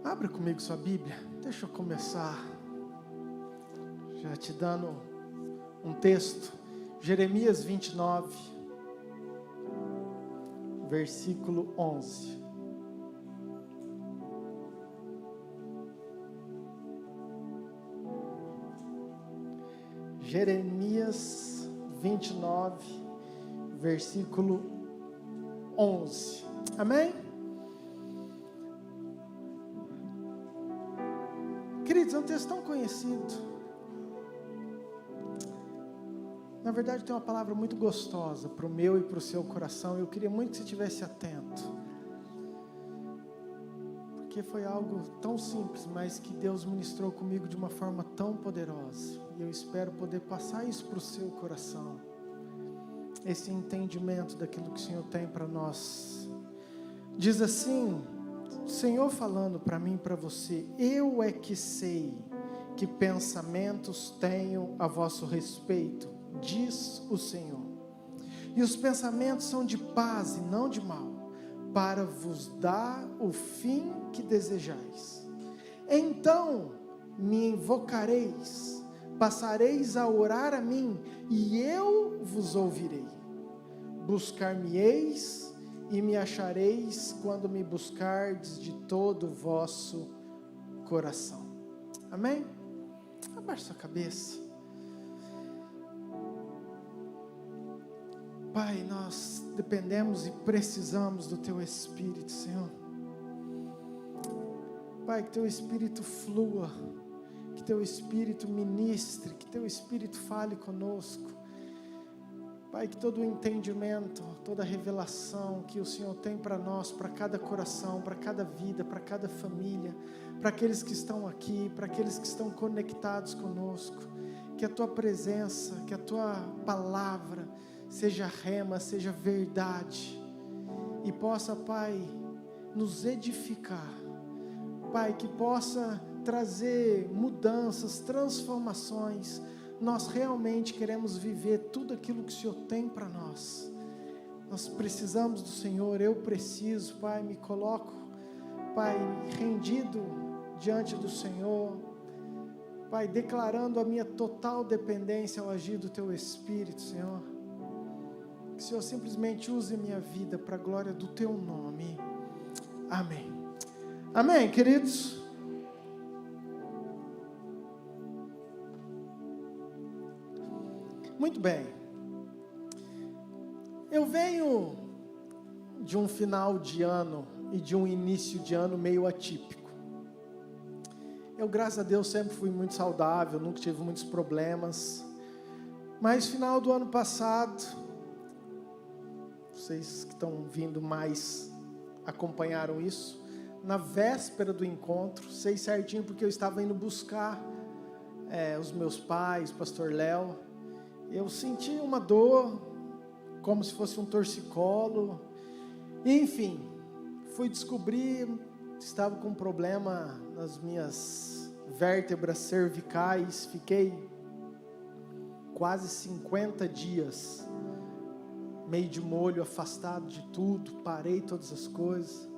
Abra comigo sua Bíblia. Deixa eu começar já te dando um texto. Jeremias 29, versículo 11. Jeremias 29, versículo 11. Amém? Queridos, é um texto tão conhecido. Na verdade, tem uma palavra muito gostosa para o meu e para o seu coração. Eu queria muito que você estivesse atento, porque foi algo tão simples, mas que Deus ministrou comigo de uma forma tão poderosa. E eu espero poder passar isso para o seu coração, esse entendimento daquilo que o Senhor tem para nós. Diz assim, o Senhor falando para mim e para você: eu é que sei que pensamentos tenho a vosso respeito, diz o Senhor, e os pensamentos são de paz e não de mal, para vos dar o fim que desejais. Então me invocareis, passareis a orar a mim, e eu vos ouvirei. Buscar-me-eis e me achareis quando me buscardes de todo o vosso coração. Amém? Abaixe sua cabeça. Pai, nós dependemos e precisamos do Teu Espírito, Senhor. Pai, que Teu Espírito flua, que Teu Espírito ministre, que Teu Espírito fale conosco. Pai, que todo o entendimento, toda a revelação que o Senhor tem para nós, para cada coração, para cada vida, para cada família, para aqueles que estão aqui, para aqueles que estão conectados conosco, que a Tua presença, que a Tua palavra seja rema, seja verdade, e possa, Pai, nos edificar, Pai, que possa trazer mudanças, transformações. Nós realmente queremos viver tudo aquilo que o Senhor tem para nós. Nós precisamos do Senhor, eu preciso, Pai, me coloco, Pai, rendido diante do Senhor, Pai, declarando a minha total dependência ao agir do Teu Espírito, Senhor. Que o Senhor simplesmente use a minha vida para a glória do Teu nome. Amém. Amém, queridos? Muito bem. Eu venho de um final de ano e de um início de ano meio atípico. Eu, graças a Deus, sempre fui muito saudável, nunca tive muitos problemas. Mas final do ano passado, vocês que estão vindo mais acompanharam isso, na véspera do encontro, sei certinho porque eu estava indo buscar os meus pais, pastor Léo. Eu senti uma dor, como se fosse um torcicolo, enfim, fui descobrir, estava com um problema nas minhas vértebras cervicais, fiquei quase 50 dias, meio de molho, afastado de tudo, parei todas as coisas,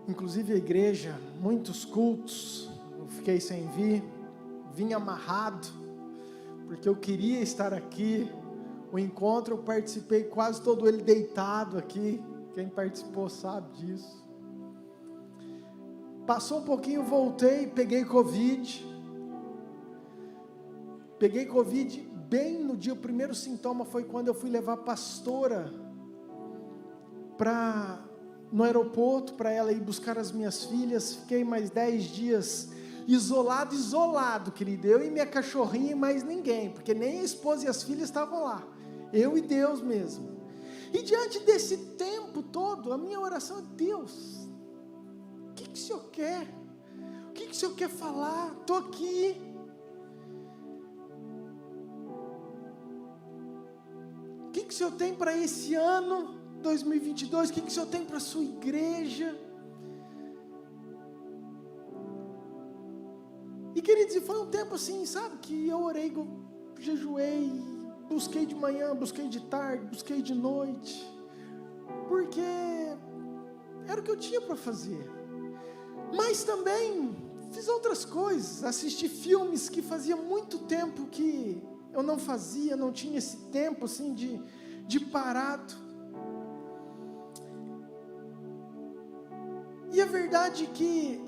inclusive a igreja, muitos cultos, eu fiquei sem vir, vim amarrado, porque eu queria estar aqui. O encontro eu participei quase todo ele deitado aqui, quem participou sabe disso. Passou um pouquinho, voltei, peguei Covid bem no dia. O primeiro sintoma foi quando eu fui levar a pastora no aeroporto, para ela ir buscar as minhas filhas. Fiquei mais 10 dias isolado, querido, eu e minha cachorrinha e mais ninguém, porque nem a esposa e as filhas estavam lá, eu e Deus mesmo. E diante desse tempo todo, a minha oração é: Deus, o que o Senhor quer? O que o Senhor quer falar? Estou aqui. O que o Senhor tem para esse ano 2022? O que o Senhor tem para a sua igreja? E, queridos, foi um tempo assim, sabe, que eu orei, jejuei, busquei de manhã, busquei de tarde, busquei de noite, porque era o que eu tinha para fazer. Mas também fiz outras coisas, assisti filmes que fazia muito tempo que eu não fazia, não tinha esse tempo assim de parado. E a verdade é que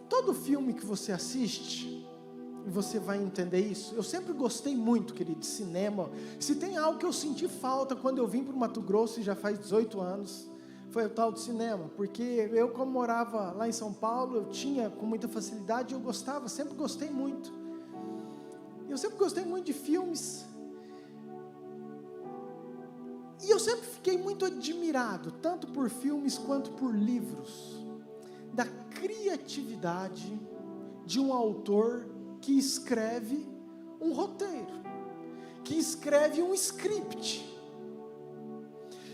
todo filme que você assiste, e você vai entender isso, eu sempre gostei muito, querido, de cinema. Se tem algo que eu senti falta quando eu vim para o Mato Grosso, e já faz 18 anos, foi o tal do cinema, porque eu, como morava lá em São Paulo, eu tinha com muita facilidade, eu gostava, sempre gostei muito. Eu sempre gostei muito de filmes, e eu sempre fiquei muito admirado, tanto por filmes quanto por livros, da criatividade de um autor que escreve um roteiro, que escreve um script.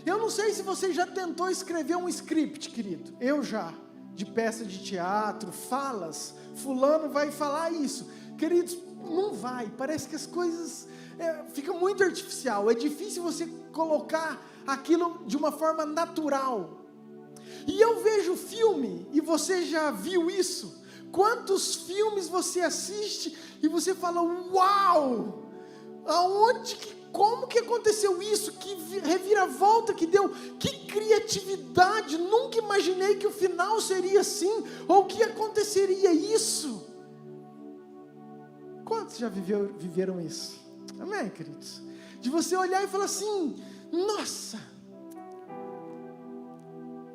Eu não sei se você já tentou escrever um script, querido. Eu já, de peça de teatro, falas, fulano vai falar isso. Queridos, não vai, parece que as coisas ficam muito artificial, é difícil você colocar aquilo de uma forma natural. E eu vejo filme, e você já viu isso, quantos filmes você assiste, e você fala, uau, como que aconteceu isso, que reviravolta que deu, que criatividade, nunca imaginei que o final seria assim, ou que aconteceria isso. Quantos já viveram isso? Amém, queridos? De você olhar e falar assim, nossa.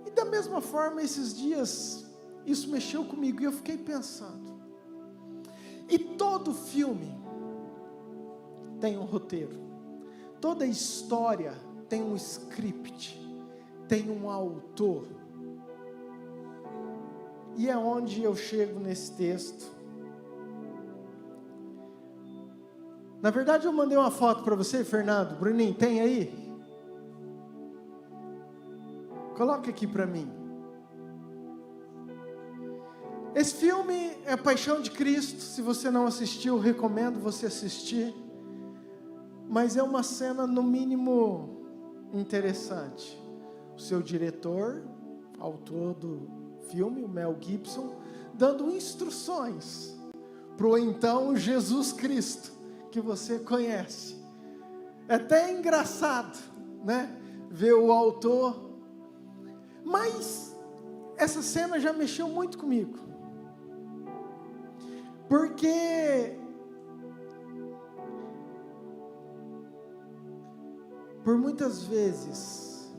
E da mesma forma, esses dias, isso mexeu comigo, e eu fiquei pensando, e todo filme tem um roteiro, toda história tem um script, tem um autor, e é onde eu chego nesse texto. Na verdade eu mandei uma foto para você, Fernando, Bruninho, tem aí? Coloca aqui para mim. Esse filme é a Paixão de Cristo. Se você não assistiu, recomendo você assistir. Mas é uma cena no mínimo interessante. O seu diretor, autor do filme, o Mel Gibson, dando instruções para o então Jesus Cristo, que você conhece. É até engraçado, né? Ver o autor. Mas essa cena já mexeu muito comigo. Porque por muitas vezes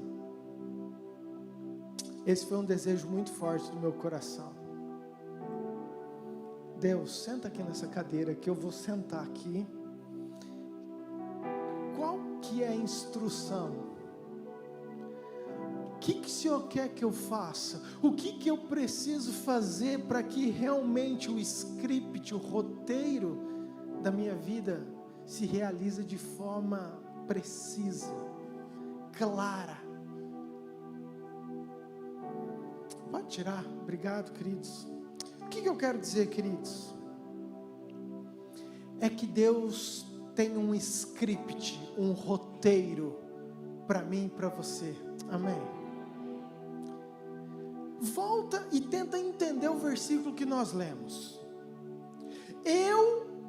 esse foi um desejo muito forte do meu coração. Deus, senta aqui nessa cadeira que eu vou sentar aqui. Qual que é a instrução? O que o Senhor quer que eu faça? O que eu preciso fazer para que realmente o script, o roteiro da minha vida se realize de forma precisa, clara? Pode tirar, obrigado, queridos. O que eu quero dizer, queridos? É que Deus tem um script, um roteiro para mim e para você. Amém? Volta e tenta entender o versículo que nós lemos.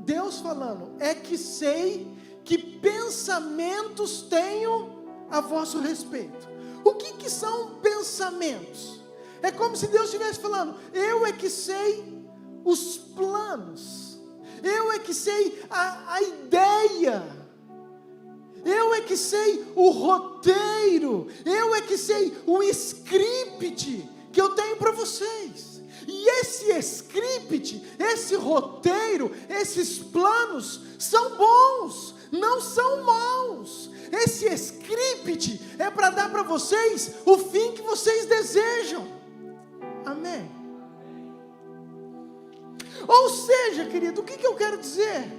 Deus falando, é que sei que pensamentos tenho a vosso respeito. O que são pensamentos? É como se Deus estivesse falando, eu é que sei os planos, eu é que sei a ideia, eu é que sei o roteiro, eu é que sei o script que eu tenho para vocês. E esse script, esse roteiro, esses planos são bons, não são maus. Esse script é para dar para vocês o fim que vocês desejam. Amém? Ou seja, querido, o que eu quero dizer?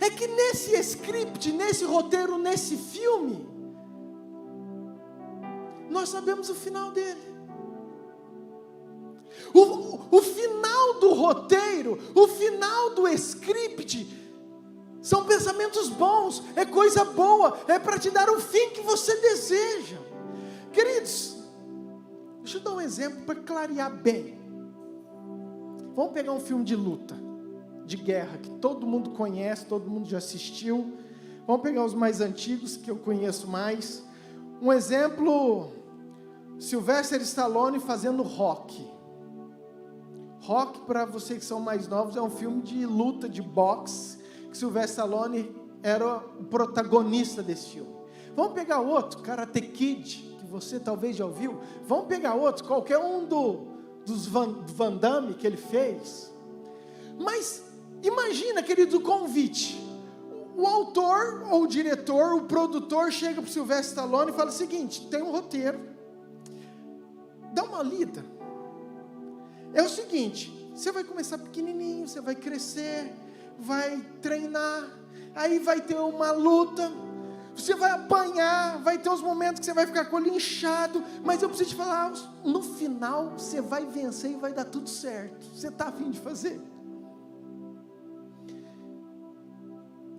É que nesse script, nesse roteiro, nesse filme, nós sabemos o final dele. O final do roteiro, o final do script, são pensamentos bons, é coisa boa, é para te dar o fim que você deseja. Queridos, deixa eu dar um exemplo para clarear bem. Vamos pegar um filme de luta, de guerra, que todo mundo conhece, todo mundo já assistiu. Vamos pegar os mais antigos, que eu conheço mais. Um exemplo, Sylvester Stallone fazendo Rocky. Rocky, para vocês que são mais novos, é um filme de luta, de boxe, que Sylvester Stallone era o protagonista desse filme. Vamos pegar outro, Karate Kid, que você talvez já ouviu. Vamos pegar outro, qualquer um dos Van Damme que ele fez. Mas imagina, querido, o convite. O autor, ou o diretor, o produtor chega para o Sylvester Stallone e fala o seguinte: tem um roteiro, dá uma lida. É o seguinte, você vai começar pequenininho, você vai crescer, vai treinar, aí vai ter uma luta, você vai apanhar, vai ter uns momentos que você vai ficar com o olho inchado, mas eu preciso te falar, no final você vai vencer e vai dar tudo certo. Você está a fim de fazer?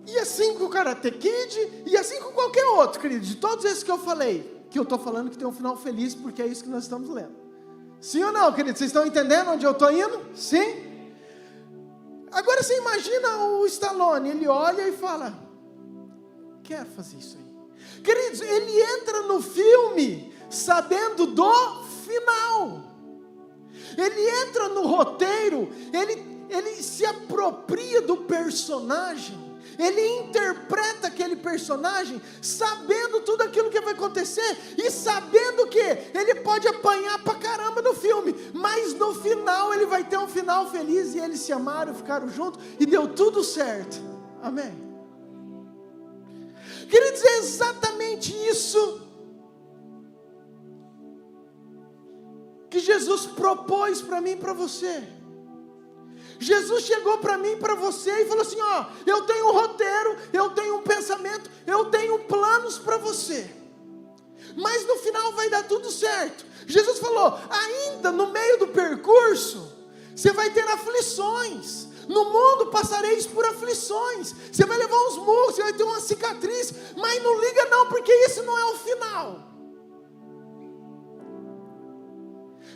E assim com o Karate Kid, e assim com qualquer outro, querido, de todos esses que eu falei, que eu estou falando que tem um final feliz, porque é isso que nós estamos lendo. Sim ou não, querido? Vocês estão entendendo onde eu estou indo? Sim? Agora você imagina o Stallone, ele olha e fala: quero fazer isso aí. Queridos, ele entra no filme sabendo do final. Ele entra no roteiro, ele se apropria do personagem. Ele interpreta aquele personagem sabendo tudo aquilo que vai acontecer e sabendo que ele pode apanhar pra caramba no filme, mas no final ele vai ter um final feliz e eles se amaram, ficaram juntos e deu tudo certo. Amém? Queridos, é exatamente isso que Jesus propôs para mim e para você. Jesus chegou para mim e para você e falou assim: ó, eu tenho um roteiro, eu tenho um pensamento, eu tenho planos para você, mas no final vai dar tudo certo. Jesus falou: ainda no meio do percurso, você vai ter aflições, no mundo passareis por aflições, você vai levar uns murros, você vai ter uma cicatriz, mas não liga não, porque esse não é o final.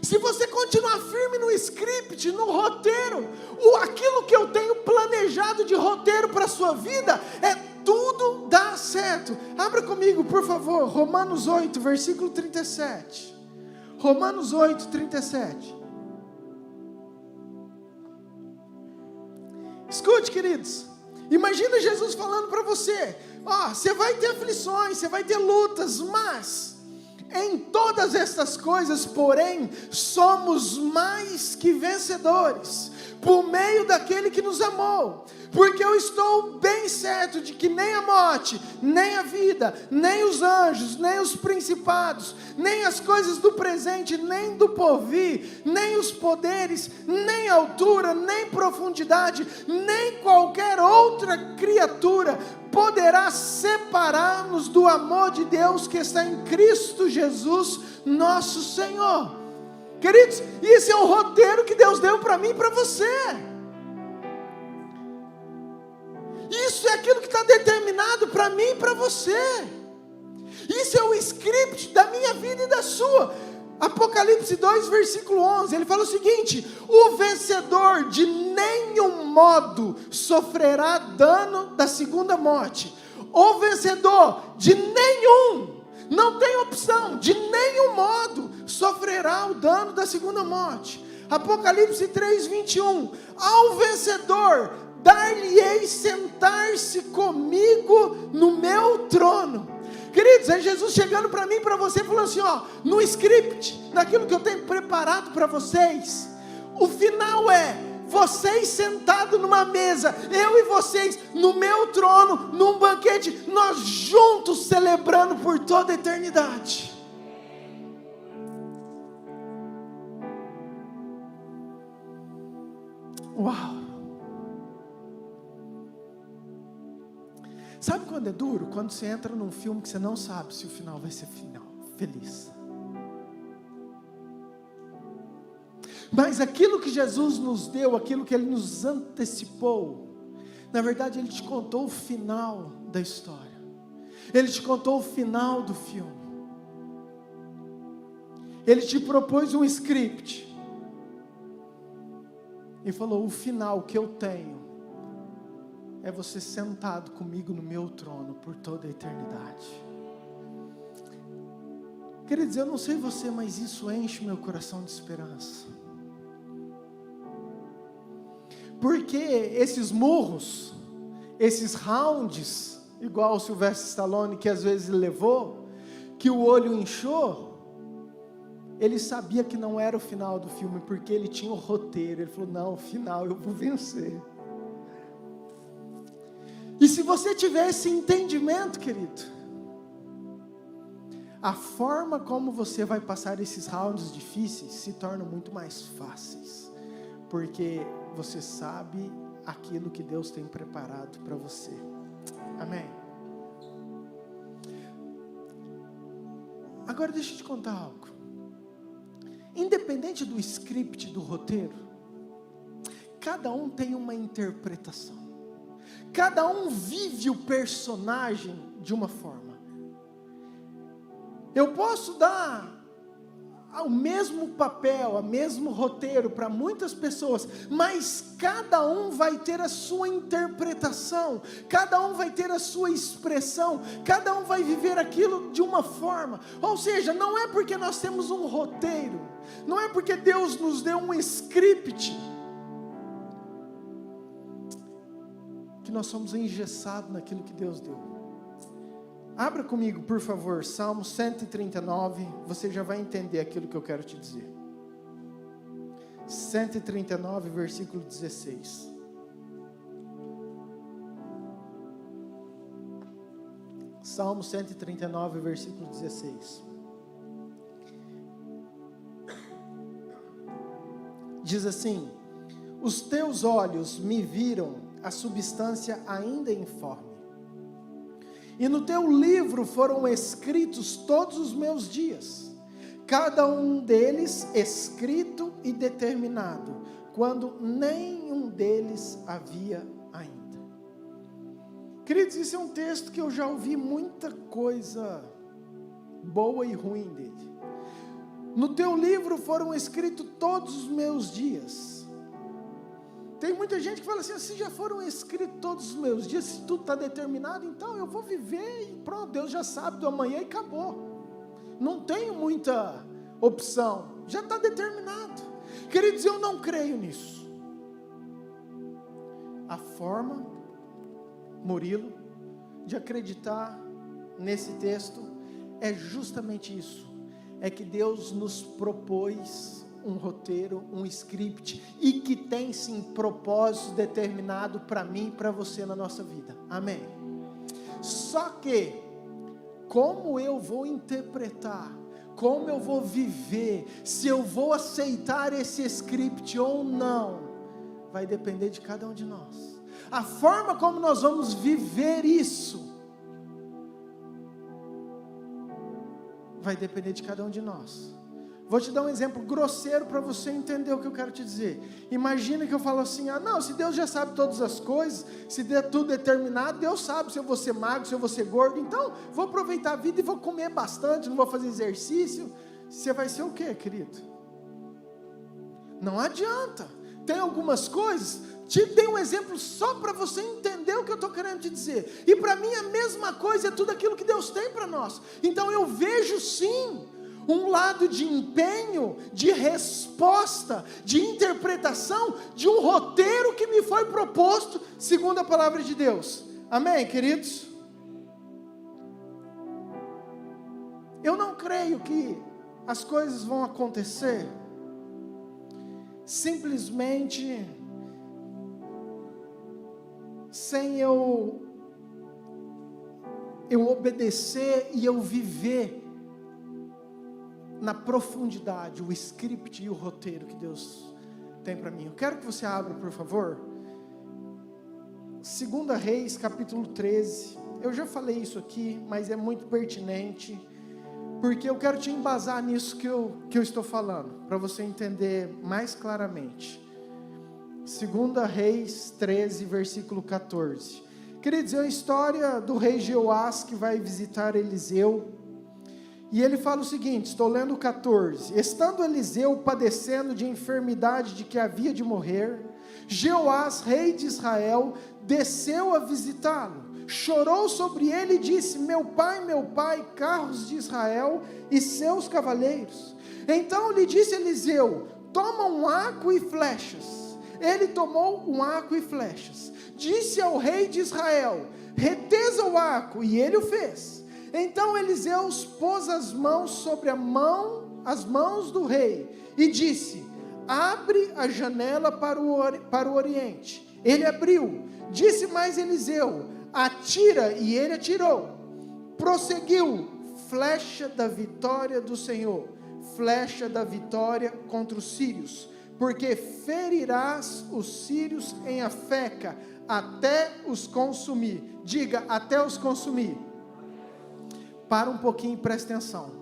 Se você continuar firme no script, no roteiro, aquilo que eu tenho planejado de roteiro para a sua vida, tudo dá certo. Abra comigo, por favor, Romanos 8, versículo 37. Romanos 8, 37. Escute, queridos. Imagina Jesus falando para você: ó, você vai ter aflições, você vai ter lutas, mas em todas estas coisas, porém, somos mais que vencedores, por meio daquele que nos amou. Porque eu estou bem certo de que nem a morte, nem a vida, nem os anjos, nem os principados, nem as coisas do presente, nem do porvir, nem os poderes, nem altura, nem profundidade, nem qualquer outra criatura poderá separar-nos do amor de Deus que está em Cristo Jesus, nosso Senhor. Queridos, isso é o roteiro que Deus deu para mim e para você. Isso é aquilo que está determinado para mim e para você. Isso é o script da minha vida e da sua. Apocalipse 2, versículo 11, ele fala o seguinte: o vencedor de nenhum modo sofrerá dano da segunda morte. O vencedor de nenhum, não tem opção, de nenhum modo sofrerá o dano da segunda morte. Apocalipse 3, 21, ao vencedor dar-lhe-ei sentar-se comigo no meu trono. Queridos, é Jesus chegando para mim e para você, falando assim: ó, no script, naquilo que eu tenho preparado para vocês, o final é vocês sentados numa mesa, eu e vocês no meu trono, num banquete, nós juntos celebrando por toda a eternidade. Uau! Sabe quando é duro? Quando você entra num filme que você não sabe se o final vai ser final feliz. Mas aquilo que Jesus nos deu, aquilo que Ele nos antecipou, na verdade Ele te contou o final da história. Ele te contou o final do filme. Ele te propôs um script. e falou: o final que eu tenho é você sentado comigo no meu trono por toda a eternidade. Queridos, eu não sei você, mas isso enche meu coração de esperança. Porque esses murros, esses rounds, igual o Sylvester Stallone que às vezes levou, que o olho inchou, ele sabia que não era o final do filme, porque ele tinha o roteiro. Ele falou: não, o final eu vou vencer. E se você tiver esse entendimento, querido, a forma como você vai passar esses rounds difíceis se torna muito mais fáceis, porque você sabe aquilo que Deus tem preparado para você. Amém? Agora deixa eu te contar algo. Independente do script, do roteiro, cada um tem uma interpretação. Cada um vive o personagem de uma forma. Eu posso dar o mesmo papel, o mesmo roteiro para muitas pessoas, mas cada um vai ter a sua interpretação, cada um vai ter a sua expressão, cada um vai viver aquilo de uma forma. Ou seja, não é porque nós temos um roteiro, não é porque Deus nos deu um script, que nós somos engessados naquilo que Deus deu. Abra comigo, por favor, Salmo 139, você já vai entender aquilo que eu quero te dizer. 139, versículo 16. Salmo 139, versículo 16. Diz assim: os teus olhos me viram a substância ainda informe, e no teu livro foram escritos todos os meus dias, cada um deles escrito e determinado, quando nenhum deles havia ainda. Queridos, isso é um texto que eu já ouvi muita coisa boa e ruim dele. No teu livro foram escritos todos os meus dias. Tem muita gente que fala assim: se já foram escritos todos os meus dias, se tudo está determinado, então eu vou viver e pronto, Deus já sabe do amanhã e acabou. Não tenho muita opção, já está determinado. Queridos, eu não creio nisso. A forma, Murilo, de acreditar nesse texto é justamente isso. É que Deus nos propôs um roteiro, um script, e que tem sim propósito determinado para mim e para você na nossa vida. Amém? Só que, como eu vou interpretar, como eu vou viver, se eu vou aceitar esse script ou não, vai depender de cada um de nós. A forma como nós vamos viver isso vai depender de cada um de nós. Vou te dar um exemplo grosseiro para você entender o que eu quero te dizer. Imagina que eu falo assim: não, se Deus já sabe todas as coisas, se der tudo determinado, Deus sabe se eu vou ser magro, se eu vou ser gordo, então vou aproveitar a vida e vou comer bastante, não vou fazer exercício. Você vai ser o quê, querido? Não adianta. Tem algumas coisas, te dei um exemplo só para você entender o que eu estou querendo te dizer. E para mim a mesma coisa é tudo aquilo que Deus tem para nós. Então eu vejo sim um lado de empenho, de resposta, de interpretação, de um roteiro que me foi proposto, segundo a palavra de Deus. Amém, queridos? Eu não creio que as coisas vão acontecer simplesmente sem eu obedecer e eu viver na profundidade o script e o roteiro que Deus tem para mim. Eu quero que você abra, por favor, 2 Reis, capítulo 13. Eu já falei isso aqui, mas é muito pertinente, porque eu quero te embasar nisso que eu estou falando, para você entender mais claramente. 2 Reis 13, versículo 14. Queridos, é a história do rei Jeoás que vai visitar Eliseu. E ele fala o seguinte, estou lendo o 14. Estando Eliseu padecendo de enfermidade de que havia de morrer, Jeoás, rei de Israel, desceu a visitá-lo, chorou sobre ele e disse: meu pai, carros de Israel e seus cavaleiros. Então lhe disse Eliseu: toma um arco e flechas. Ele tomou um arco e flechas. Disse ao rei de Israel: retesa o arco, e ele o fez. Então Eliseu pôs as mãos sobre as mãos do rei e disse: abre a janela para o oriente. Ele abriu. Disse mais Eliseu: atira, e ele atirou. Prosseguiu: flecha da vitória do Senhor, flecha da vitória contra os sírios, porque ferirás os sírios em Afeca, até os consumir. Diga: até os consumir. Para um pouquinho e presta atenção.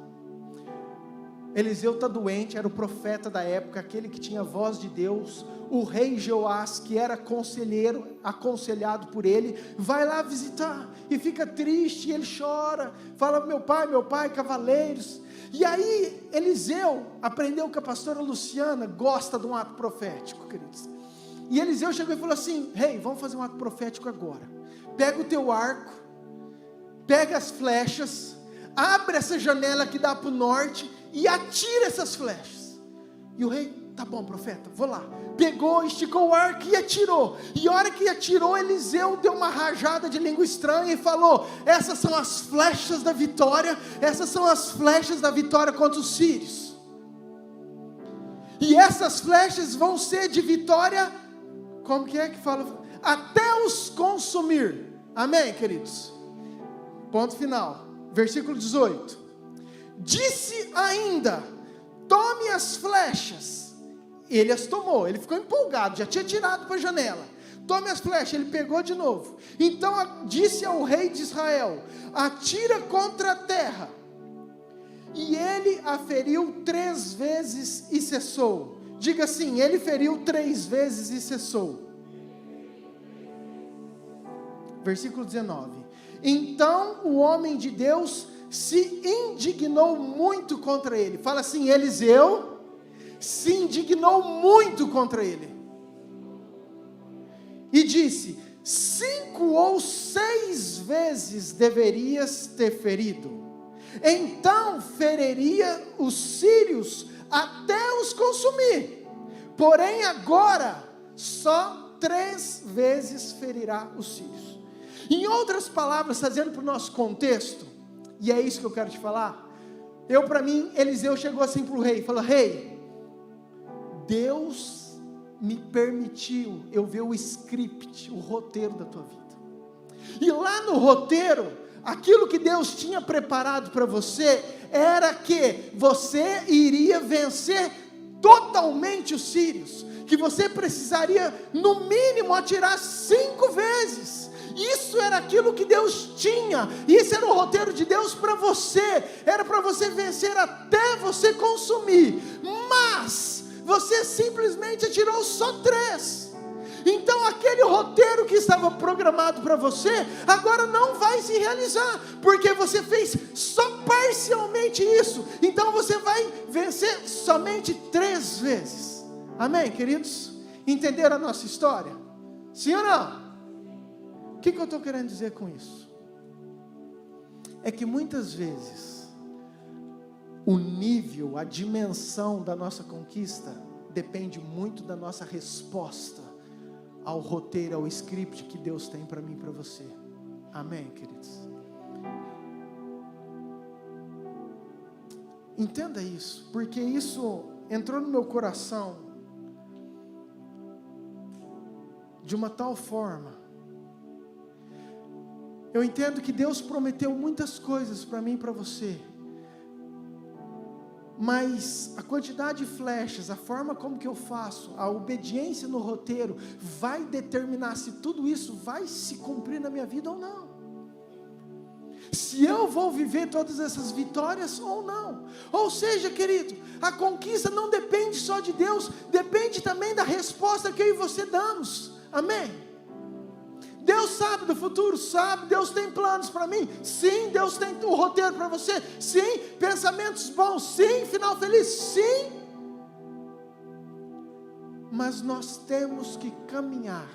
Eliseu está doente, era o profeta da época, aquele que tinha a voz de Deus. O rei Jeoás, que era conselheiro, aconselhado por ele, vai lá visitar, e fica triste, e ele chora, fala: meu pai, cavaleiros. E aí Eliseu aprendeu que a pastora Luciana gosta de um ato profético, queridos. E Eliseu chegou e falou assim: rei, vamos fazer um ato profético agora. Pega o teu arco, pega as flechas, abre essa janela que dá para o norte e atira essas flechas. E o rei: tá bom, profeta, vou lá. Pegou, esticou o arco e atirou. E a hora que atirou, Eliseu deu uma rajada de língua estranha e falou: essas são as flechas da vitória, essas são as flechas da vitória contra os sírios. E essas flechas vão ser de vitória, como que é que fala? Até os consumir. Amém, queridos? Ponto final. Versículo 18. Disse ainda: tome as flechas. Ele as tomou, ele ficou empolgado, já tinha tirado para a janela. Tome as flechas, ele pegou de novo. Então disse ao rei de Israel: atira contra a terra. E ele a feriu 3 vezes e cessou. Diga assim: ele feriu 3 vezes e cessou. Versículo 19. Então o homem de Deus se indignou muito contra ele. Fala assim: Eliseu se indignou muito contra ele. E disse: 5 ou 6 vezes deverias ter ferido. Então feriria os sírios até os consumir. Porém agora só 3 vezes ferirá os sírios. Em outras palavras, trazendo para o nosso contexto, e é isso que eu quero te falar. Para mim, Eliseu chegou assim para o rei, falou: rei, Deus me permitiu eu ver o script, o roteiro da tua vida. E lá no roteiro, aquilo que Deus tinha preparado para você, era que você iria vencer totalmente os sírios, que você precisaria no mínimo atirar 5 vezes. Isso era aquilo que Deus tinha, isso era o roteiro de Deus para você, era para você vencer até você consumir, mas você simplesmente atirou só 3, então aquele roteiro que estava programado para você, agora não vai se realizar, porque você fez só parcialmente isso, então você vai vencer somente 3 vezes, amém, queridos? Entenderam a nossa história? Sim ou não? O que eu estou querendo dizer com isso? É que muitas vezes o nível, a dimensão da nossa conquista depende muito da nossa resposta ao roteiro, ao script que Deus tem para mim e para você. Amém, queridos? Entenda isso, porque isso entrou no meu coração de uma tal forma. Eu entendo que Deus prometeu muitas coisas para mim e para você, mas a quantidade de flechas, a forma como que eu faço, a obediência no roteiro, vai determinar se tudo isso vai se cumprir na minha vida ou não, se eu vou viver todas essas vitórias ou não. Ou seja, querido, a conquista não depende só de Deus, depende também da resposta que eu e você damos, amém? Deus sabe do futuro, sabe, Deus tem planos para mim, sim, Deus tem o roteiro para você, sim, pensamentos bons, sim, final feliz, sim, mas nós temos que caminhar.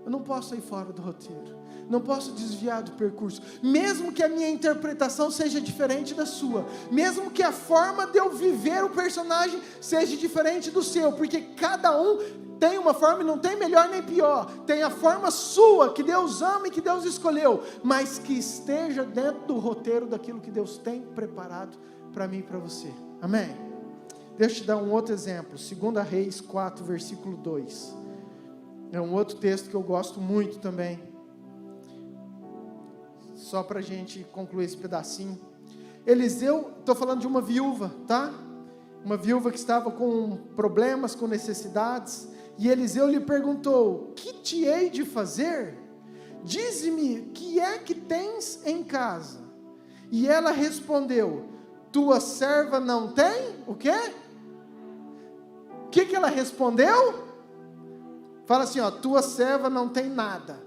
Eu não posso ir fora do roteiro, não posso desviar do percurso, mesmo que a minha interpretação seja diferente da sua, mesmo que a forma de eu viver o personagem seja diferente do seu, porque cada um tem uma forma e não tem melhor nem pior, tem a forma sua, que Deus ama e que Deus escolheu, mas que esteja dentro do roteiro daquilo que Deus tem preparado para mim e para você, amém? Deixa eu te dar um outro exemplo, 2 Reis 4, versículo 2, é um outro texto que eu gosto muito também, só para a gente concluir esse pedacinho. Eliseu, estou falando de uma viúva, tá? Uma viúva que estava com problemas, com necessidades, e Eliseu lhe perguntou: que te hei de fazer? Dize-me, que é que tens em casa? E ela respondeu: tua serva não tem? O quê? O que ela respondeu? Fala assim, ó, tua serva não tem nada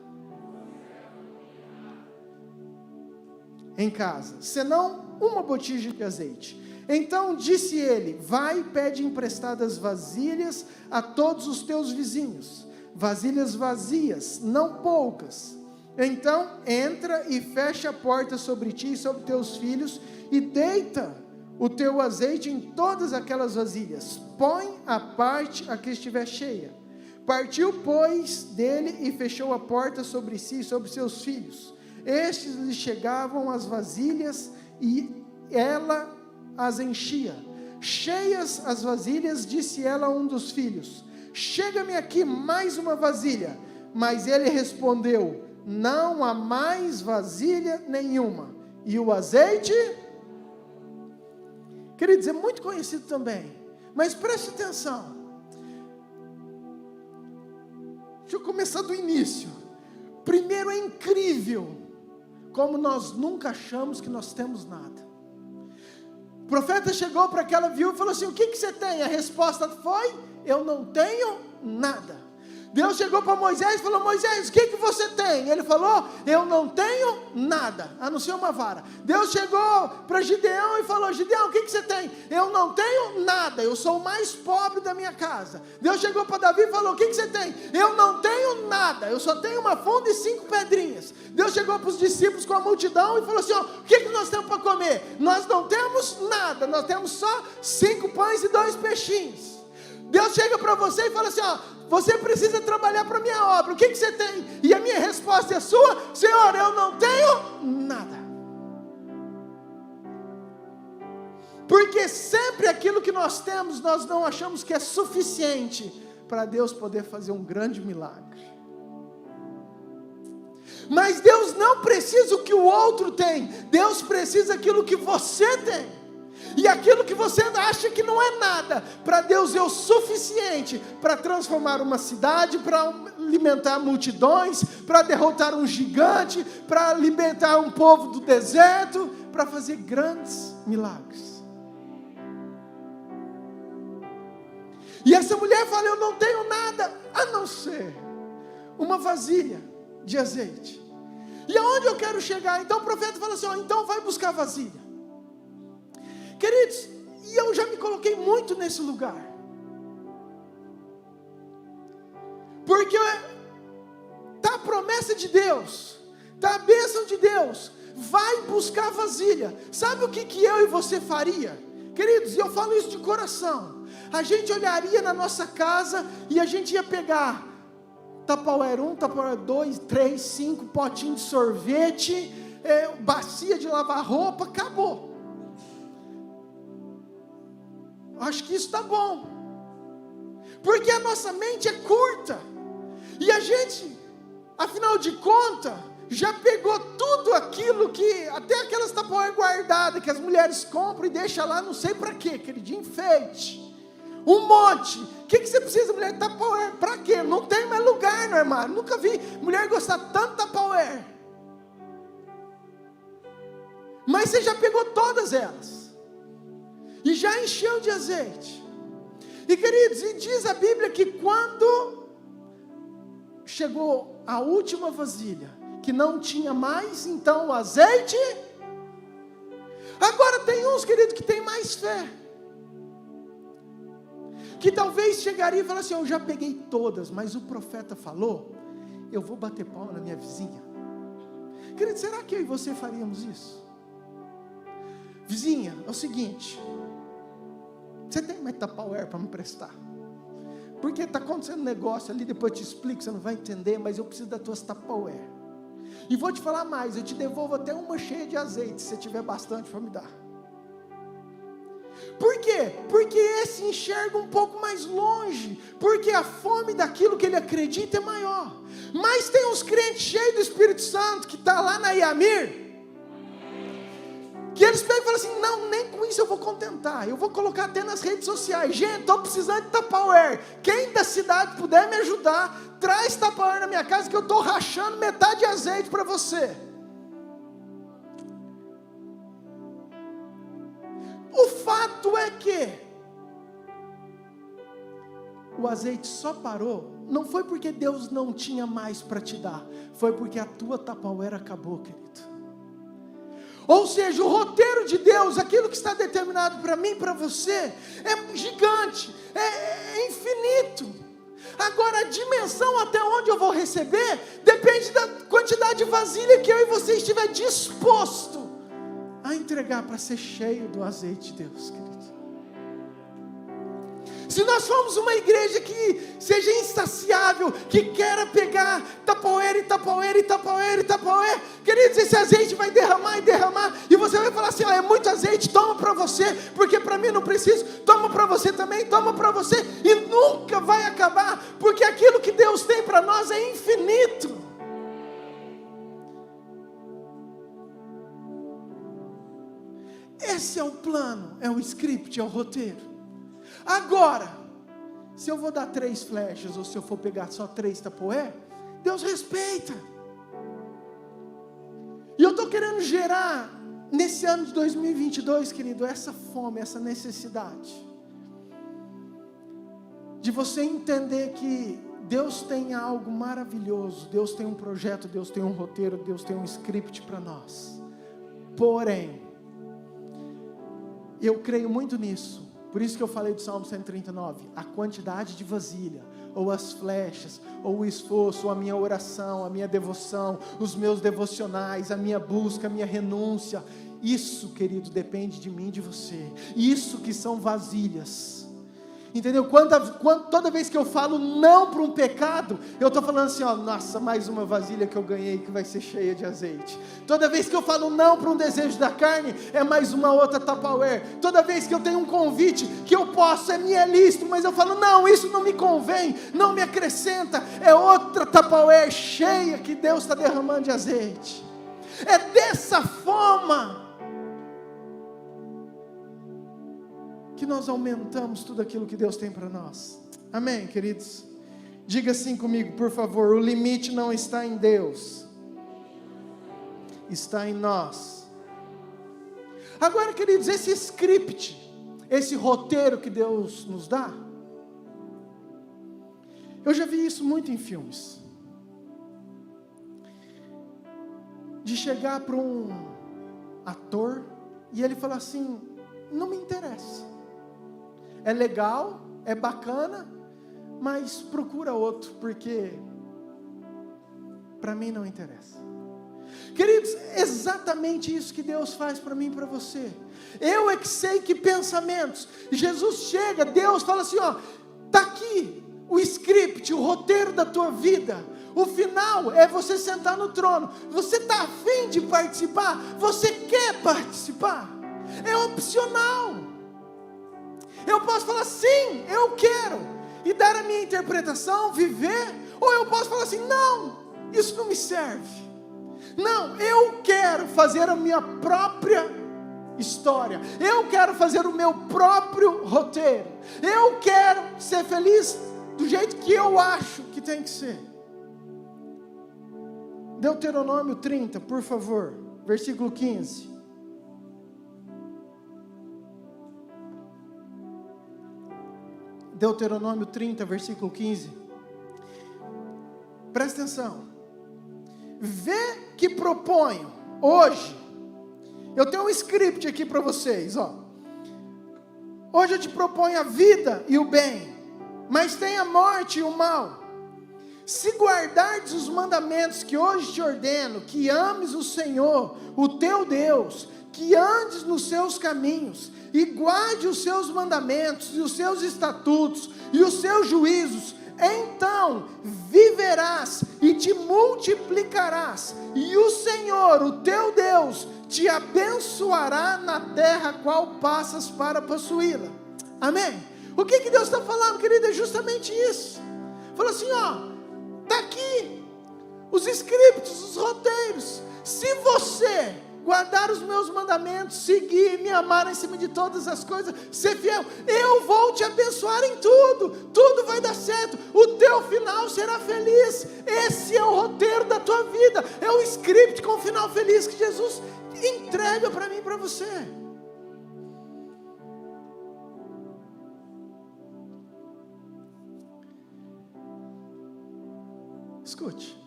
em casa, senão uma botija de azeite. Então disse ele: vai e pede emprestadas vasilhas a todos os teus vizinhos, vasilhas vazias, não poucas. Então entra e fecha a porta sobre ti e sobre teus filhos, e deita o teu azeite em todas aquelas vasilhas, põe à parte a que estiver cheia. Partiu, pois, dele e fechou a porta sobre si e sobre seus filhos. Estes lhe chegavam as vasilhas e ela as enchia. Cheias as vasilhas, disse ela a um dos filhos: chega-me aqui mais uma vasilha. Mas ele respondeu: não há mais vasilha nenhuma. E o azeite, queridos, é muito conhecido também, mas preste atenção. Deixa eu começar do início. Primeiro, é incrível como nós nunca achamos que nós temos nada. O profeta chegou para aquela viúva e falou assim: o que você tem? A resposta foi: eu não tenho nada. Deus chegou para Moisés e falou: Moisés, o que você tem? Ele falou: eu não tenho nada, a não ser uma vara. Deus chegou para Gideão e falou: Gideão, o que você tem? Eu não tenho nada, eu sou o mais pobre da minha casa. Deus chegou para Davi e falou: o que você tem? Eu não tenho nada, eu só tenho uma funda e 5 pedrinhas. Deus chegou para os discípulos com a multidão e falou assim: ó, o que nós temos para comer? Nós não temos nada, nós temos só 5 pães e 2 peixinhos. Deus chega para você e fala assim: ó, você precisa trabalhar para a minha obra, o que você tem? E a minha resposta é sua: Senhor, eu não tenho nada. Porque sempre aquilo que nós temos, nós não achamos que é suficiente para Deus poder fazer um grande milagre. Mas Deus não precisa o que o outro tem, Deus precisa aquilo que você tem. E aquilo que você acha que não é nada, para Deus é o suficiente para transformar uma cidade, para alimentar multidões, para derrotar um gigante, para libertar um povo do deserto, para fazer grandes milagres. E essa mulher fala: eu não tenho nada a não ser uma vasilha de azeite. E aonde eu quero chegar? Então o profeta fala assim: ó, então vai buscar vasilha. Queridos, e eu já me coloquei muito nesse lugar, porque está a promessa de Deus, está a bênção de Deus, vai buscar vasilha. Sabe o que eu e você faria? Queridos, e eu falo isso de coração, a gente olharia na nossa casa e a gente ia pegar Tupperware 1, Tupperware 2, 3, 5, potinho de sorvete, bacia de lavar roupa, acabou. Acho que isso está bom, porque a nossa mente é curta, e a gente, afinal de contas, já pegou tudo aquilo que, até aquelas Tupperware guardadas, que as mulheres compram e deixam lá, não sei para quê, aquele de enfeite, um monte. O que você precisa, mulher, de Tupperware? Para quê? Não tem mais lugar no armário, nunca vi mulher gostar tanto de Tupperware, mas você já pegou todas elas, e já encheu de azeite. E queridos, e diz a Bíblia que quando chegou a última vasilha, que não tinha mais, então o azeite. Agora tem uns, queridos, que tem mais fé, que talvez chegaria e falaria assim: eu já peguei todas, mas o profeta falou, eu vou bater pau na minha vizinha. Querido, será que eu e você faríamos isso? Vizinha, é o seguinte, você tem mais Tupperware para me prestar? Porque está acontecendo um negócio ali, depois eu te explico, você não vai entender, mas eu preciso das tuas Tupperware. E vou te falar mais, eu te devolvo até uma cheia de azeite, se você tiver bastante para me dar. Por quê? Porque esse enxerga um pouco mais longe, porque a fome daquilo que ele acredita é maior. Mas tem uns crentes cheios do Espírito Santo, que está lá na Iamir, que eles pegam e falam assim: não, nem com isso eu vou contentar, eu vou colocar até nas redes sociais. Gente, estou precisando de Tupperware, quem da cidade puder me ajudar, traz Tupperware na minha casa, que eu estou rachando metade de azeite para você. O fato é que o azeite só parou, não foi porque Deus não tinha mais para te dar, foi porque a tua Tupperware acabou, querido. Ou seja, o roteiro de Deus, aquilo que está determinado para mim, para você, é gigante, é infinito. Agora, a dimensão até onde eu vou receber, depende da quantidade de vasilha que eu e você estiver disposto a entregar para ser cheio do azeite de Deus, querido. Se nós formos uma igreja que seja insaciável, que queira pegar Tupperware e Tupperware e Tupperware e Tupperware, queridos, esse azeite vai derramar e derramar, e você vai falar assim: é muito azeite, toma para você, porque para mim não preciso, toma para você também, toma para você, e nunca vai acabar, porque aquilo que Deus tem para nós é infinito. Esse é o plano, é o script, é o roteiro. Agora, se eu vou dar 3 flechas, ou se eu for pegar só 3 Tupperware, Deus respeita. E eu estou querendo gerar, nesse ano de 2022, querido, essa fome, essa necessidade, de você entender que Deus tem algo maravilhoso, Deus tem um projeto, Deus tem um roteiro, Deus tem um script para nós. Porém, eu creio muito nisso. Por isso que eu falei do Salmo 139, a quantidade de vasilha, ou as flechas, ou o esforço, ou a minha oração, a minha devoção, os meus devocionais, a minha busca, a minha renúncia, isso, querido, depende de mim e de você. Isso que são vasilhas. Entendeu? Toda vez que eu falo não para um pecado, eu estou falando assim: ó, nossa, mais uma vasilha que eu ganhei que vai ser cheia de azeite. Toda vez que eu falo não para um desejo da carne, é mais uma outra Tupperware. Toda vez que eu tenho um convite que eu posso, é minha lista, mas eu falo não, isso não me convém, não me acrescenta, é outra Tupperware cheia que Deus está derramando de azeite. É dessa forma que nós aumentamos tudo aquilo que Deus tem para nós. Amém, queridos? Diga assim comigo, por favor: o limite não está em Deus, está em nós. Agora, queridos, esse script, esse roteiro que Deus nos dá, eu já vi isso muito em filmes, de chegar para um ator e ele falar assim: não me interessa, é legal, é bacana, mas procura outro, porque para mim não interessa. Queridos, exatamente isso que Deus faz para mim e para você. Eu é que sei que pensamentos. Jesus chega, Deus fala assim: ó, está aqui o script, o roteiro da tua vida. O final é você sentar no trono. Você está a fim de participar? Você quer participar? É opcional. Eu posso falar sim, eu quero, e dar a minha interpretação, viver. Ou eu posso falar assim: não, isso não me serve. Não, eu quero fazer a minha própria história. Eu quero fazer o meu próprio roteiro. Eu quero ser feliz do jeito que eu acho que tem que ser. Deuteronômio 30, por favor, versículo 15. Deuteronômio 30, versículo 15. Presta atenção. Vê que proponho hoje. Eu tenho um script aqui para vocês, ó. Hoje eu te proponho a vida e o bem, mas tem a morte e o mal. Se guardardes os mandamentos que hoje te ordeno, que ames o Senhor, o teu Deus, que andes nos seus caminhos, e guarde os seus mandamentos, e os seus estatutos, e os seus juízos, então viverás e te multiplicarás, e o Senhor, o teu Deus, te abençoará na terra a qual passas para possuí-la. Amém? O que Deus está falando, querido? É justamente isso. Falou assim, está aqui os scripts, os roteiros. Se você guardar os meus mandamentos, seguir, me amar em cima de todas as coisas, ser fiel, eu vou te abençoar em tudo, tudo vai dar certo, o teu final será feliz. Esse é o roteiro da tua vida, é o script com o final feliz que Jesus entrega para mim e para você. Escute,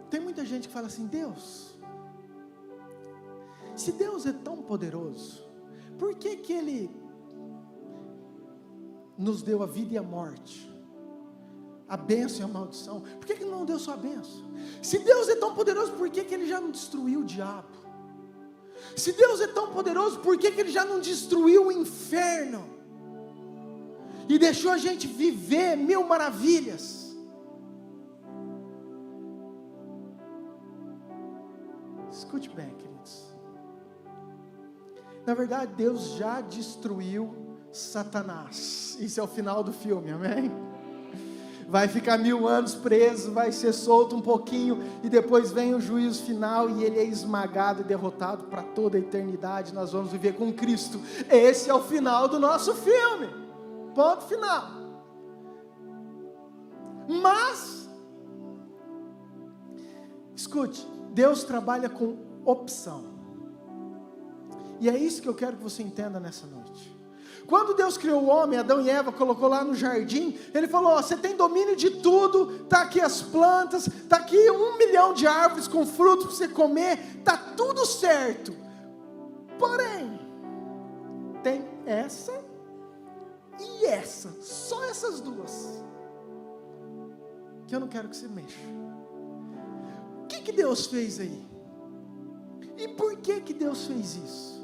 tem muita gente que fala assim, Deus, se Deus é tão poderoso, por que Ele nos deu a vida e a morte, a bênção e a maldição? Por que Ele não deu só a bênção? Se Deus é tão poderoso, por que Ele já não destruiu o diabo? Se Deus é tão poderoso, por que Ele já não destruiu o inferno? E deixou a gente viver 1000 maravilhas? Escute bem, queridos. Na verdade, Deus já destruiu Satanás. Isso é o final do filme, amém? Vai ficar 1000 anos preso, vai ser solto um pouquinho, e depois vem o juízo final, e ele é esmagado e derrotado para toda a eternidade. Nós vamos viver com Cristo. Esse é o final do nosso filme. Ponto final. Mas, escute, Deus trabalha com opção. E é isso que eu quero que você entenda nessa noite. Quando Deus criou o homem, Adão e Eva, colocou lá no jardim, Ele falou, você tem domínio de tudo, está aqui as plantas, está aqui 1 milhão de árvores com frutos para você comer, está tudo certo. Porém, tem essa e essa, só essas duas, que eu não quero que você mexa. O que Deus fez aí? E por que Deus fez isso?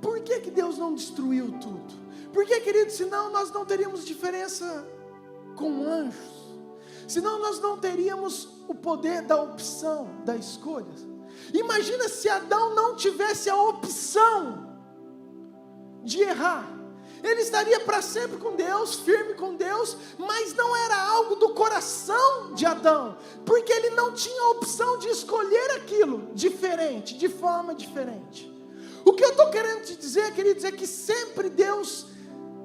Por que Deus não destruiu tudo? Porque, querido, senão nós não teríamos diferença com anjos, senão nós não teríamos o poder da opção, da escolha. Imagina se Adão não tivesse a opção de errar. Ele estaria para sempre com Deus, firme com Deus, mas não era algo do coração de Adão, porque ele não tinha a opção de escolher aquilo diferente, de forma diferente. O que eu estou querendo te dizer, queridos, é que sempre Deus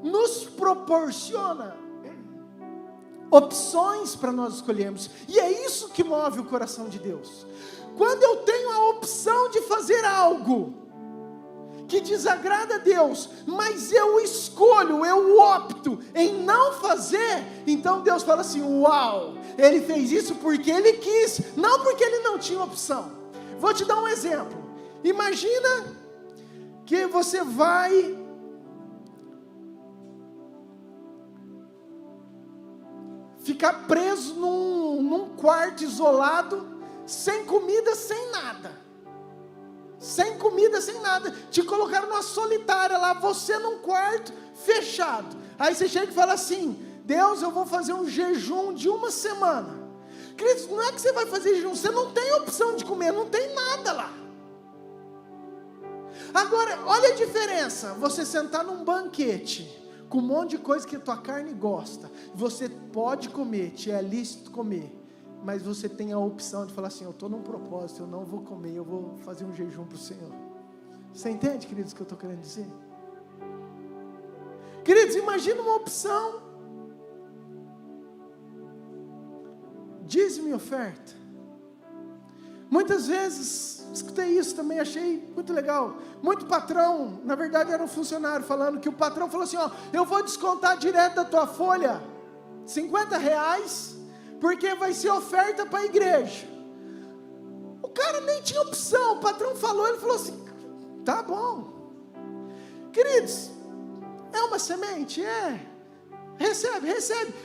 nos proporciona opções para nós escolhermos, e é isso que move o coração de Deus. Quando eu tenho a opção de fazer algo que desagrada a Deus, mas eu escolho, eu opto em não fazer, então Deus fala assim, uau, Ele fez isso porque Ele quis, não porque Ele não tinha opção. Vou te dar um exemplo. Imagina que você vai ficar preso num quarto isolado, sem comida, sem nada. Sem comida, sem nada, te colocaram numa solitária lá, você num quarto fechado. Aí você chega e fala assim, Deus, eu vou fazer um jejum de 1 semana. Queridos, não é que você vai fazer jejum, você não tem opção de comer, não tem nada lá. Agora, olha a diferença, você sentar num banquete, com um monte de coisa que a tua carne gosta, você pode comer, te é lícito comer, mas você tem a opção de falar assim, eu estou num propósito, eu não vou comer, eu vou fazer um jejum para o Senhor. Você entende, queridos, o que eu estou querendo dizer? Queridos, imagina uma opção, dízimo e oferta. Muitas vezes, escutei isso também, achei muito legal, muito patrão, na verdade era um funcionário falando, que o patrão falou assim, eu vou descontar direto da tua folha, R$50, porque vai ser oferta para a igreja. O cara nem tinha opção, o patrão falou, ele falou assim, tá bom. Queridos, É uma semente? É. Recebe.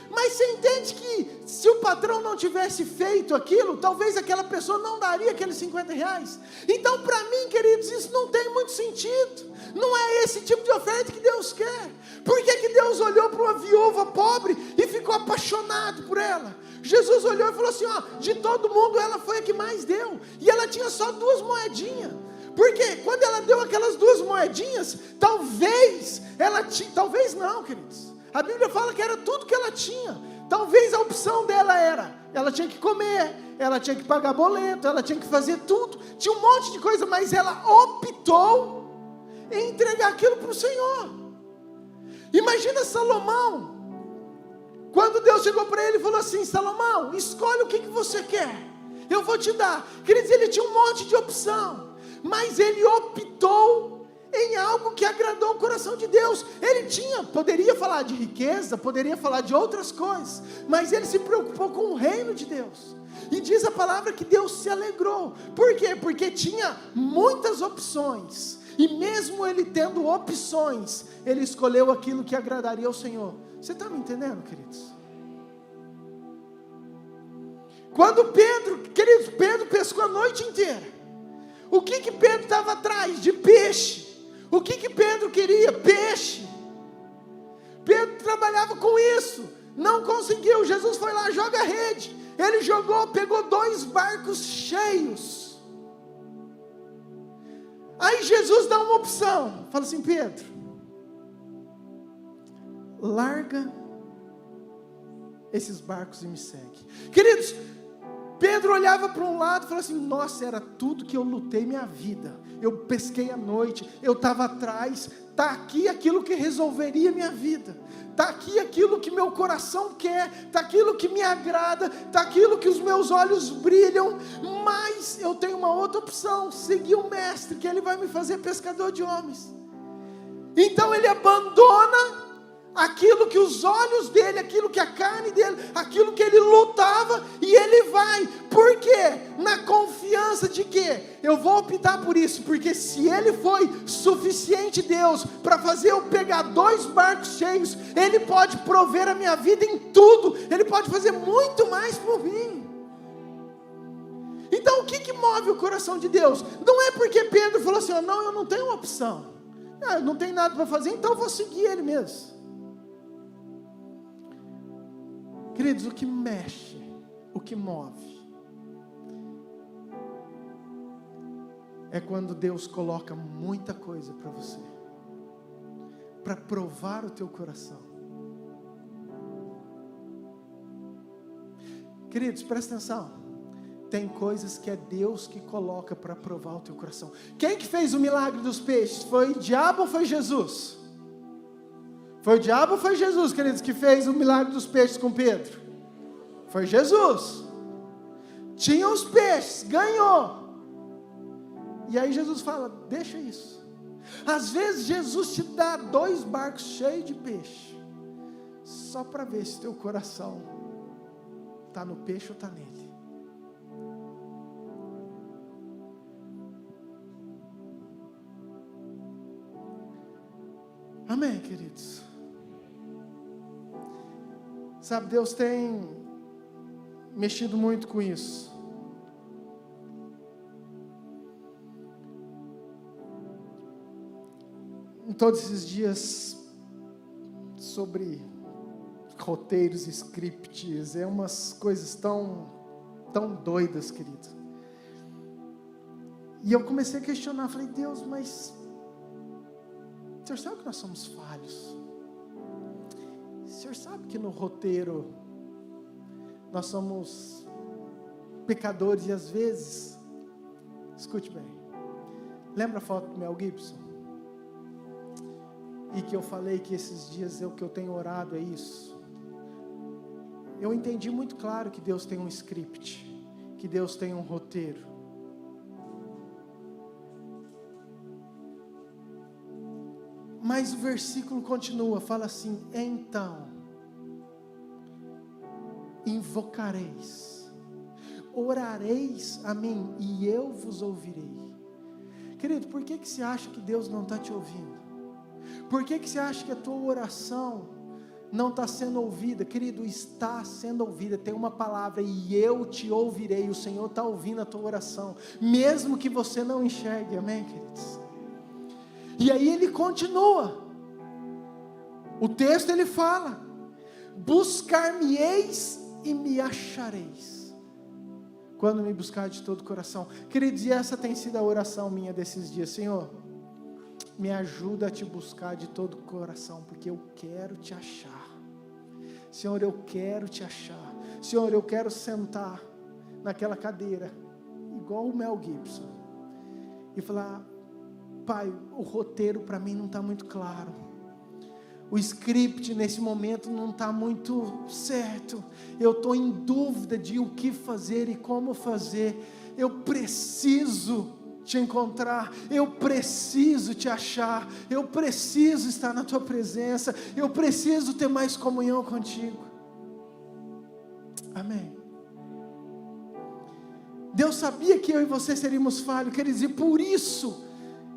Mas você entende que se o patrão não tivesse feito aquilo, talvez aquela pessoa não daria aqueles 50 reais. Então, para mim, queridos, isso não tem muito sentido. Não é esse tipo de oferta que Deus quer. Por que Deus olhou para uma viúva pobre e ficou apaixonado por ela? Jesus olhou e falou assim, de todo mundo ela foi a que mais deu. E ela tinha só 2 moedinhas. Porque quando ela deu aquelas 2 moedinhas, talvez ela tinha, talvez não, queridos. A Bíblia fala que era tudo que ela tinha. Talvez a opção dela era, ela tinha que comer, ela tinha que pagar boleto, ela tinha que fazer tudo. Tinha um monte de coisa, mas ela optou em entregar aquilo para o Senhor. Imagina Salomão, quando Deus chegou para ele e falou assim, Salomão, escolhe o que você quer, eu vou te dar. Queridos, ele tinha um monte de opção, mas ele optou em algo que agradou o coração de Deus. Ele poderia falar de riqueza, poderia falar de outras coisas, mas ele se preocupou com o reino de Deus. E diz a palavra que Deus se alegrou. Por quê? Porque tinha muitas opções, e mesmo ele tendo opções, ele escolheu aquilo que agradaria ao Senhor. Você está me entendendo, queridos? Quando Pedro pescou a noite inteira, o que Pedro estava atrás? De peixe. O que Pedro queria? Peixe. Pedro trabalhava com isso, não conseguiu. Jesus foi lá, joga a rede. Ele jogou, pegou 2 barcos cheios. Aí Jesus dá uma opção, fala assim, Pedro, larga esses barcos e me segue. Queridos, Pedro olhava para um lado e falou assim, nossa, era tudo que eu lutei minha vida. Eu pesquei à noite, eu estava atrás, está aqui aquilo que resolveria minha vida. Está aqui aquilo que meu coração quer, está aquilo que me agrada, está aquilo que os meus olhos brilham, mas eu tenho uma outra opção, seguir o mestre, que ele vai me fazer pescador de homens. Então ele abandona aquilo que os olhos dele, aquilo que a carne dele, aquilo que ele lutava, e ele vai. Por quê? Na confiança de que eu vou optar por isso, porque se ele foi suficiente Deus para fazer eu pegar 2 barcos cheios, ele pode prover a minha vida em tudo, ele pode fazer muito mais por mim. Então o que move o coração de Deus? Não é porque Pedro falou assim, não, eu não tenho uma opção, eu não tenho nada para fazer, então eu vou seguir ele mesmo. Queridos, o que mexe, o que move, é quando Deus coloca muita coisa para você, para provar o teu coração. Queridos, presta atenção, tem coisas que é Deus que coloca para provar o teu coração. Quem que fez o milagre dos peixes? Foi o diabo ou foi Jesus? Foi o diabo ou foi Jesus, queridos, que fez o milagre dos peixes com Pedro? Foi Jesus. Tinha os peixes, ganhou. E aí Jesus fala, deixa isso. Às vezes Jesus te dá 2 barcos cheios de peixe, só para ver se teu coração está no peixe ou está nele. Amém, queridos? Sabe, Deus tem mexido muito com isso. Em todos esses dias, sobre roteiros, scripts, umas coisas tão doidas, querido. E eu comecei a questionar, falei, Deus, mas o Senhor sabe que nós somos falhos. O Senhor sabe que no roteiro nós somos pecadores e às vezes, escute bem, lembra a foto do Mel Gibson? E que eu falei que esses dias o que eu tenho orado é isso. Eu entendi muito claro que Deus tem um script, que Deus tem um roteiro. Mas o versículo continua, fala assim, então, invocareis, orareis a mim e eu vos ouvirei. Querido, por que você acha que Deus não está te ouvindo? Por que você acha que a tua oração não está sendo ouvida? Querido, está sendo ouvida. Tem uma palavra: e eu te ouvirei. O Senhor está ouvindo a tua oração, mesmo que você não enxergue. Amém, queridos? E aí ele continua. O texto ele fala: buscar-me-eis e me achareis, quando me buscar de todo o coração. Queridos, e essa tem sido a oração minha desses dias: Senhor, me ajuda a te buscar de todo o coração, porque eu quero te achar. Senhor, eu quero te achar. Senhor, eu quero sentar naquela cadeira, igual o Mel Gibson, e falar: Pai, o roteiro para mim não está muito claro. O script nesse momento não está muito certo. Eu estou em dúvida de o que fazer e como fazer. Eu preciso te encontrar, eu preciso te achar, eu preciso estar na tua presença, eu preciso ter mais comunhão contigo. Amém. Deus sabia que eu e você seríamos falhos, queridos, e por isso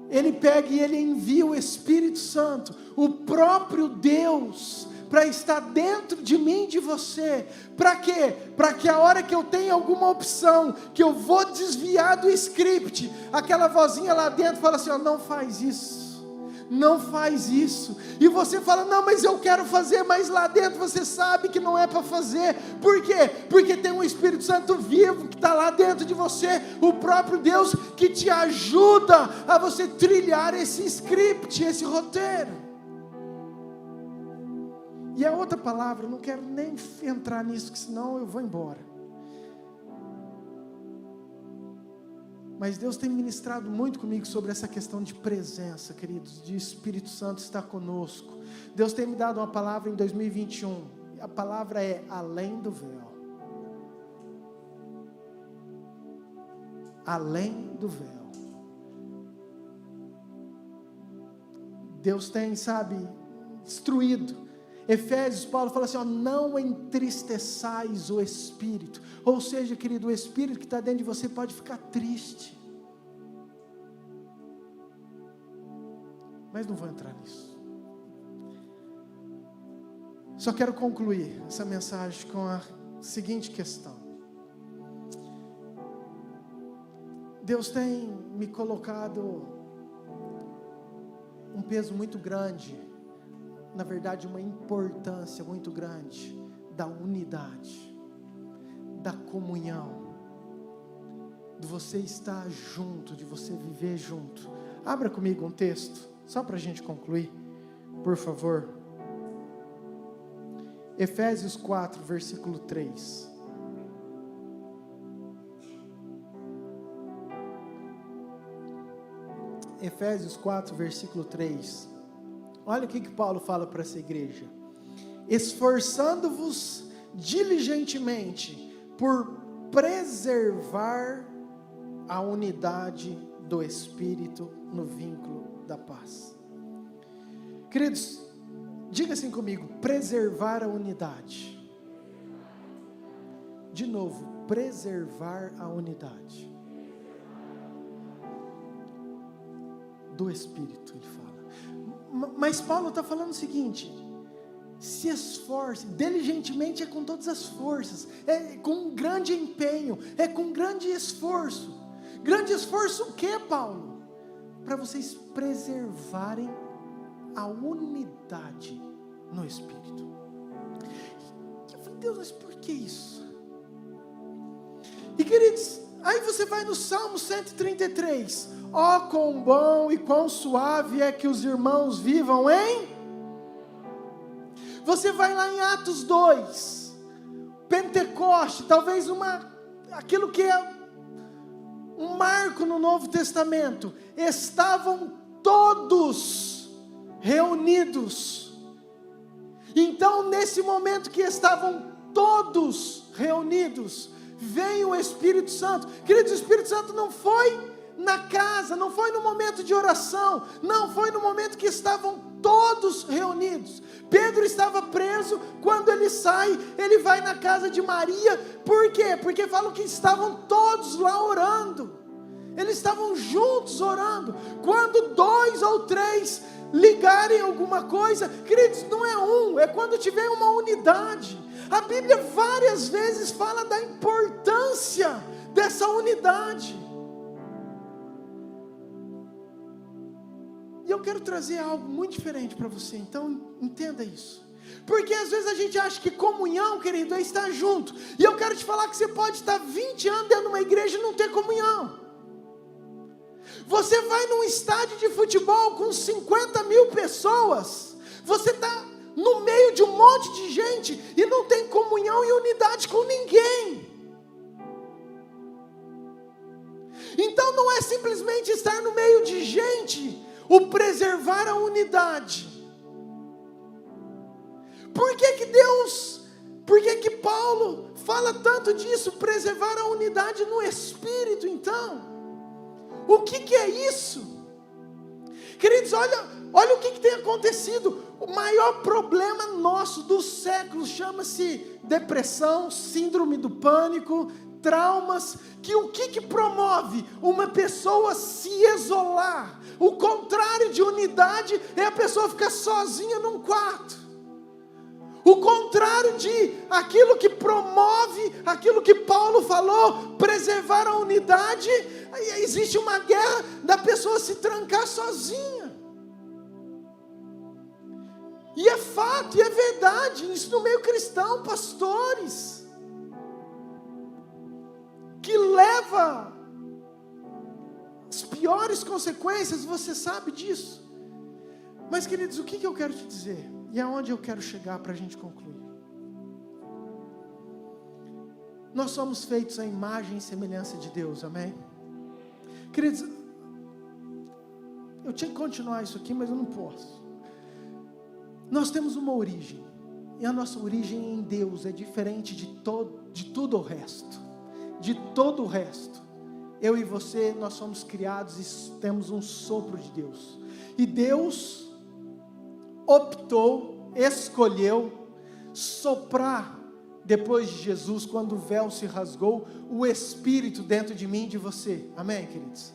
Ele pega e Ele envia o Espírito Santo, o próprio Deus, para estar dentro de mim e de você. Para quê? Para que a hora que eu tenho alguma opção, que eu vou desviar do script, aquela vozinha lá dentro fala assim: ó, não faz isso, não faz isso. E você fala: não, mas eu quero fazer, mas lá dentro você sabe que não é para fazer. Por quê? Porque tem um Espírito Santo vivo que está lá dentro de você, o próprio Deus que te ajuda a você trilhar esse script, esse roteiro. E a outra palavra, eu não quero nem entrar nisso, que senão eu vou embora. Mas Deus tem ministrado muito comigo sobre essa questão de presença, queridos, de Espírito Santo estar conosco. Deus tem me dado uma palavra em 2021, a palavra é além do véu. Além do véu. Deus tem, sabe, destruído. Efésios, Paulo fala assim: ó, não entristeçais o Espírito. Ou seja, querido, o Espírito que está dentro de você pode ficar triste. Mas não vou entrar nisso. Só quero concluir essa mensagem com a seguinte questão. Deus tem me colocado um peso muito grande, na verdade uma importância muito grande, da unidade, da comunhão, de você estar junto, de você viver junto. Abra comigo um texto, só para a gente concluir, por favor. Efésios 4, versículo 3. Efésios 4, versículo 3. Olha o que Paulo fala para essa igreja: esforçando-vos diligentemente por preservar a unidade do Espírito no vínculo da paz. Queridos, diga assim comigo: preservar a unidade. De novo, preservar a unidade do Espírito, ele fala. Mas Paulo está falando o seguinte: se esforce, diligentemente é com todas as forças, é com um grande empenho, é com grande esforço. Grande esforço o que, Paulo? Para vocês preservarem a unidade no Espírito. Eu falei: Deus, mas por que isso? E queridos, aí você vai no Salmo 133, ó quão bom e quão suave é que os irmãos vivam em... Você vai lá em Atos 2, Pentecoste, talvez aquilo que é um marco no Novo Testamento, estavam todos reunidos. Então, nesse momento que estavam todos reunidos, veio o Espírito Santo. Queridos, o Espírito Santo não foi na casa, não foi no momento de oração, não, foi no momento que estavam todos reunidos. Pedro estava preso, quando ele sai, ele vai na casa de Maria. Por quê? Porque falam que estavam todos lá orando, eles estavam juntos orando. Quando 2 ou 3 ligar em alguma coisa. Queridos, não é um, é quando tiver uma unidade. A Bíblia várias vezes fala da importância dessa unidade. E eu quero trazer algo muito diferente para você, então entenda isso. Porque às vezes a gente acha que comunhão, querido, é estar junto. E eu quero te falar que você pode estar 20 anos dentro de uma igreja e não ter comunhão. Você vai num estádio de futebol com 50 mil pessoas, você está no meio de um monte de gente e não tem comunhão e unidade com ninguém. Então não é simplesmente estar no meio de gente, o preservar a unidade. Por que que Paulo fala tanto disso, preservar a unidade no Espírito então? O que é isso? Queridos, olha o que tem acontecido. O maior problema nosso dos séculos chama-se depressão, síndrome do pânico, traumas, que o que promove uma pessoa se isolar? O contrário de unidade é a pessoa ficar sozinha num quarto. O contrário de aquilo que promove, aquilo que Paulo falou, preservar a unidade, existe uma guerra da pessoa se trancar sozinha. E é fato, e é verdade, isso no meio cristão, pastores, que leva as piores consequências, você sabe disso. Mas queridos, o que eu quero te dizer? E aonde eu quero chegar para a gente concluir? Nós somos feitos à imagem e semelhança de Deus, amém? Queridos, eu tinha que continuar isso aqui, mas eu não posso. Nós temos uma origem, e a nossa origem em Deus é diferente de tudo o resto. De todo o resto. Eu e você, nós somos criados e temos um sopro de Deus. E Deus optou, escolheu soprar, depois de Jesus, quando o véu se rasgou, o Espírito dentro de mim e de você. Amém, queridos?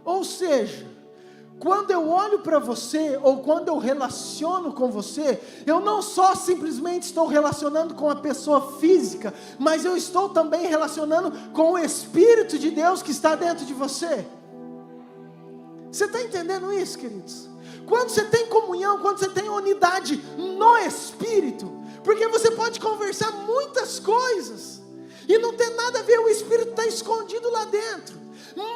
Ou seja, quando eu olho para você, ou quando eu relaciono com você, eu não só simplesmente estou relacionando com a pessoa física, mas eu estou também relacionando com o Espírito de Deus que está dentro de você. Você está entendendo isso, queridos? Quando você tem comunhão, quando você tem unidade no Espírito, porque você pode conversar muitas coisas, e não tem nada a ver, o Espírito está escondido lá dentro,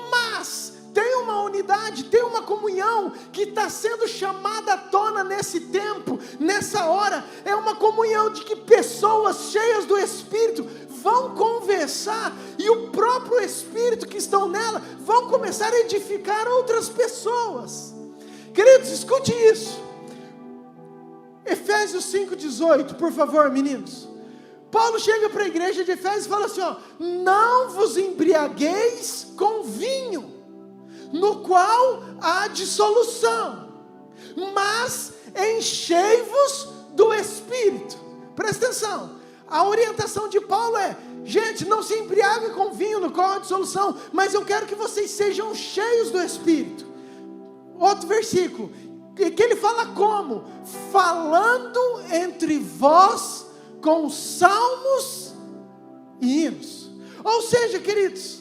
mas tem uma unidade, tem uma comunhão que está sendo chamada à tona nesse tempo, nessa hora. É uma comunhão de que pessoas cheias do Espírito vão conversar, e o próprio Espírito que estão nela vão começar a edificar outras pessoas. Queridos, escute isso. Efésios 5,18, por favor, meninos. Paulo chega para a igreja de Efésios e fala assim, não vos embriagueis com vinho, no qual há dissolução, mas enchei-vos do Espírito. Presta atenção, a orientação de Paulo é, gente, não se embriague com vinho no qual há dissolução, mas eu quero que vocês sejam cheios do Espírito. Outro versículo, que ele fala como? Falando entre vós com salmos e hinos. Ou seja, queridos,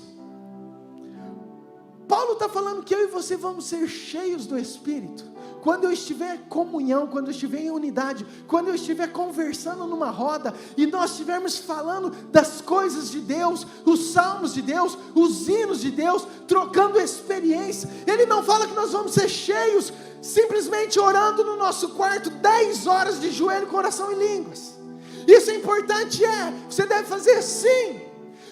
Paulo está falando que eu e você vamos ser cheios do Espírito, quando eu estiver em comunhão, quando eu estiver em unidade, quando eu estiver conversando numa roda, e nós estivermos falando das coisas de Deus, os salmos de Deus, os hinos de Deus, trocando experiência. Ele não fala que nós vamos ser cheios, simplesmente orando no nosso quarto, 10 horas de joelho, coração e línguas. Isso é importante, você deve fazer sim.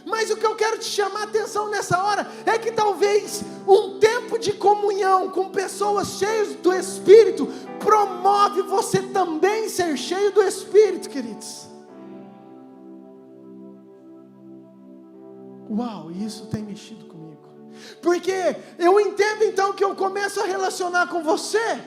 Mas o que eu quero te chamar a atenção nessa hora é que talvez um tempo de comunhão com pessoas cheias do Espírito promove você também ser cheio do Espírito, queridos. Uau, isso tem mexido comigo. Porque eu entendo então que eu começo a relacionar com você,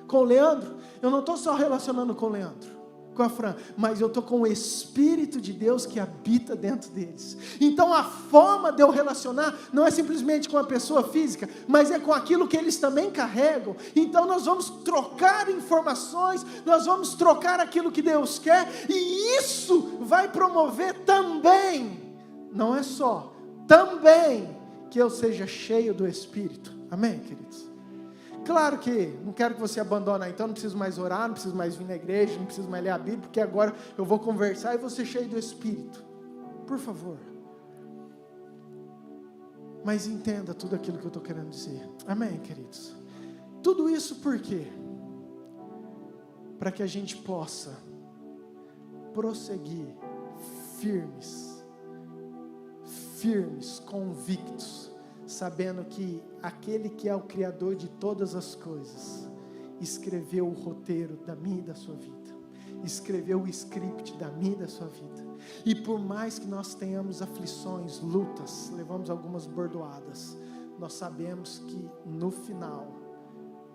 com o Leandro. Eu não estou só relacionando com o Leandro. com a Fran, mas eu estou com o Espírito de Deus que habita dentro deles. Então a forma de eu relacionar não é simplesmente com a pessoa física, mas é com aquilo que eles também carregam. Então nós vamos trocar informações, nós vamos trocar aquilo que Deus quer, e isso vai promover também, não é só, também, que eu seja cheio do Espírito. Amém, queridos? Claro que não quero que você abandone, então não preciso mais orar, não preciso mais vir na igreja, não preciso mais ler a Bíblia, porque agora eu vou conversar e vou ser cheio do Espírito. Por favor. Mas entenda tudo aquilo que eu estou querendo dizer. Amém, queridos? Tudo isso por quê? Para que a gente possa prosseguir firmes, convictos, sabendo que aquele que é o Criador de todas as coisas, escreveu o roteiro da minha e da sua vida, escreveu o script da minha e da sua vida, e por mais que nós tenhamos aflições, lutas, levamos algumas bordoadas, nós sabemos que no final,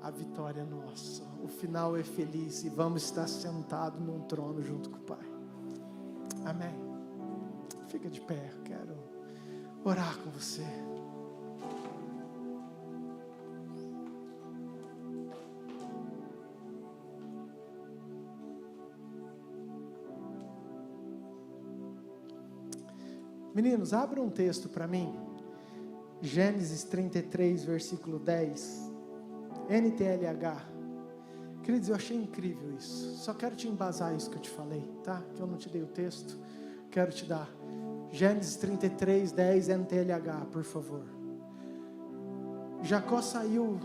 a vitória é nossa, o final é feliz, e vamos estar sentados num trono junto com o Pai. Amém? Fica de pé, eu quero orar com você. Meninos, abra um texto para mim, Gênesis 33, versículo 10, NTLH. Queridos, eu achei incrível isso, só quero te embasar isso que eu te falei, tá? Que eu não te dei o texto, quero te dar. Gênesis 33, 10, NTLH, por favor. Jacó saiu,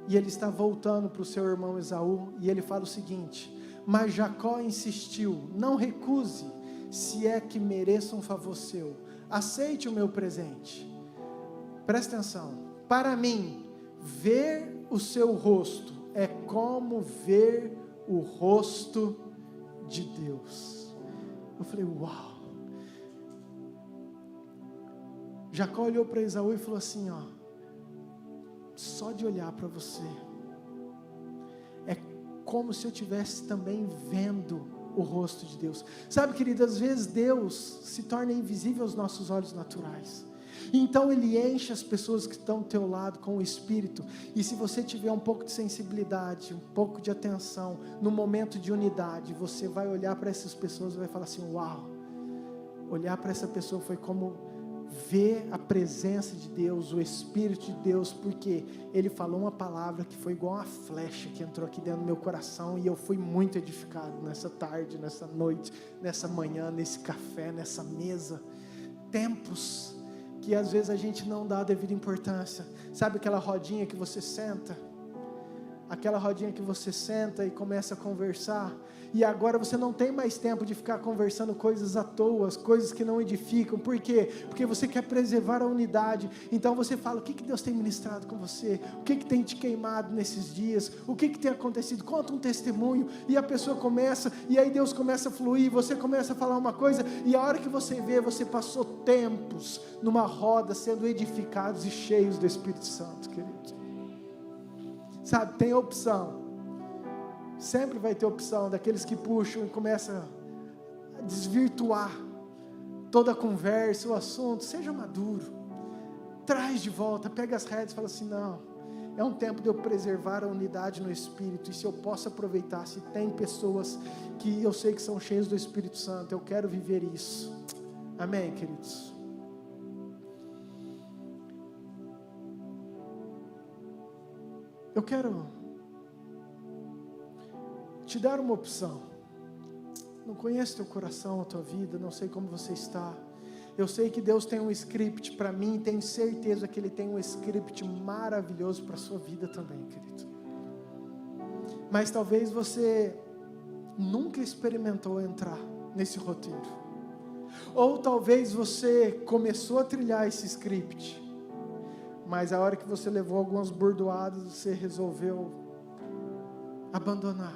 e ele está voltando para o seu irmão Esaú, e ele fala o seguinte: mas Jacó insistiu, não recuse, se é que mereça um favor seu, aceite o meu presente. Presta atenção, para mim, ver o seu rosto é como ver o rosto de Deus. Eu falei, uau. Jacó olhou para Esaú e falou assim, ó, só de olhar para você, é como se eu estivesse também vendo o rosto de Deus. Sabe, querido, às vezes Deus se torna invisível aos nossos olhos naturais. Então Ele enche as pessoas que estão ao teu lado com o Espírito. E se você tiver um pouco de sensibilidade, um pouco de atenção, no momento de unidade, você vai olhar para essas pessoas e vai falar assim, uau. Olhar para essa pessoa foi como ver a presença de Deus, o Espírito de Deus, porque Ele falou uma palavra que foi igual uma flecha que entrou aqui dentro do meu coração, e eu fui muito edificado nessa tarde, nessa noite, nessa manhã, nesse café, nessa mesa. Tempos que às vezes a gente não dá a devida importância. Sabe aquela rodinha que você senta? Aquela rodinha que você senta e começa a conversar, e agora você não tem mais tempo de ficar conversando coisas à toa, coisas que não edificam. Por quê? Porque você quer preservar a unidade. Então você fala, o que Deus tem ministrado com você? O que tem te queimado nesses dias? O que tem acontecido? Conta um testemunho, e a pessoa começa, e aí Deus começa a fluir, você começa a falar uma coisa, e a hora que você vê, você passou tempos numa roda, sendo edificados e cheios do Espírito Santo, querido. Sabe, tem opção, sempre vai ter opção, daqueles que puxam e começam a desvirtuar toda a conversa, o assunto. Seja maduro, traz de volta, pega as rédeas e fala assim, não, é um tempo de eu preservar a unidade no Espírito, e se eu posso aproveitar, se tem pessoas que eu sei que são cheias do Espírito Santo, eu quero viver isso. Amém, queridos? Eu quero te dar uma opção. Não conheço teu coração, a tua vida, não sei como você está. Eu sei que Deus tem um script para mim, tenho certeza que Ele tem um script maravilhoso para a sua vida também, querido. Mas talvez você nunca experimentou entrar nesse roteiro. Ou talvez você começou a trilhar esse script, mas a hora que você levou algumas bordoadas, você resolveu abandonar.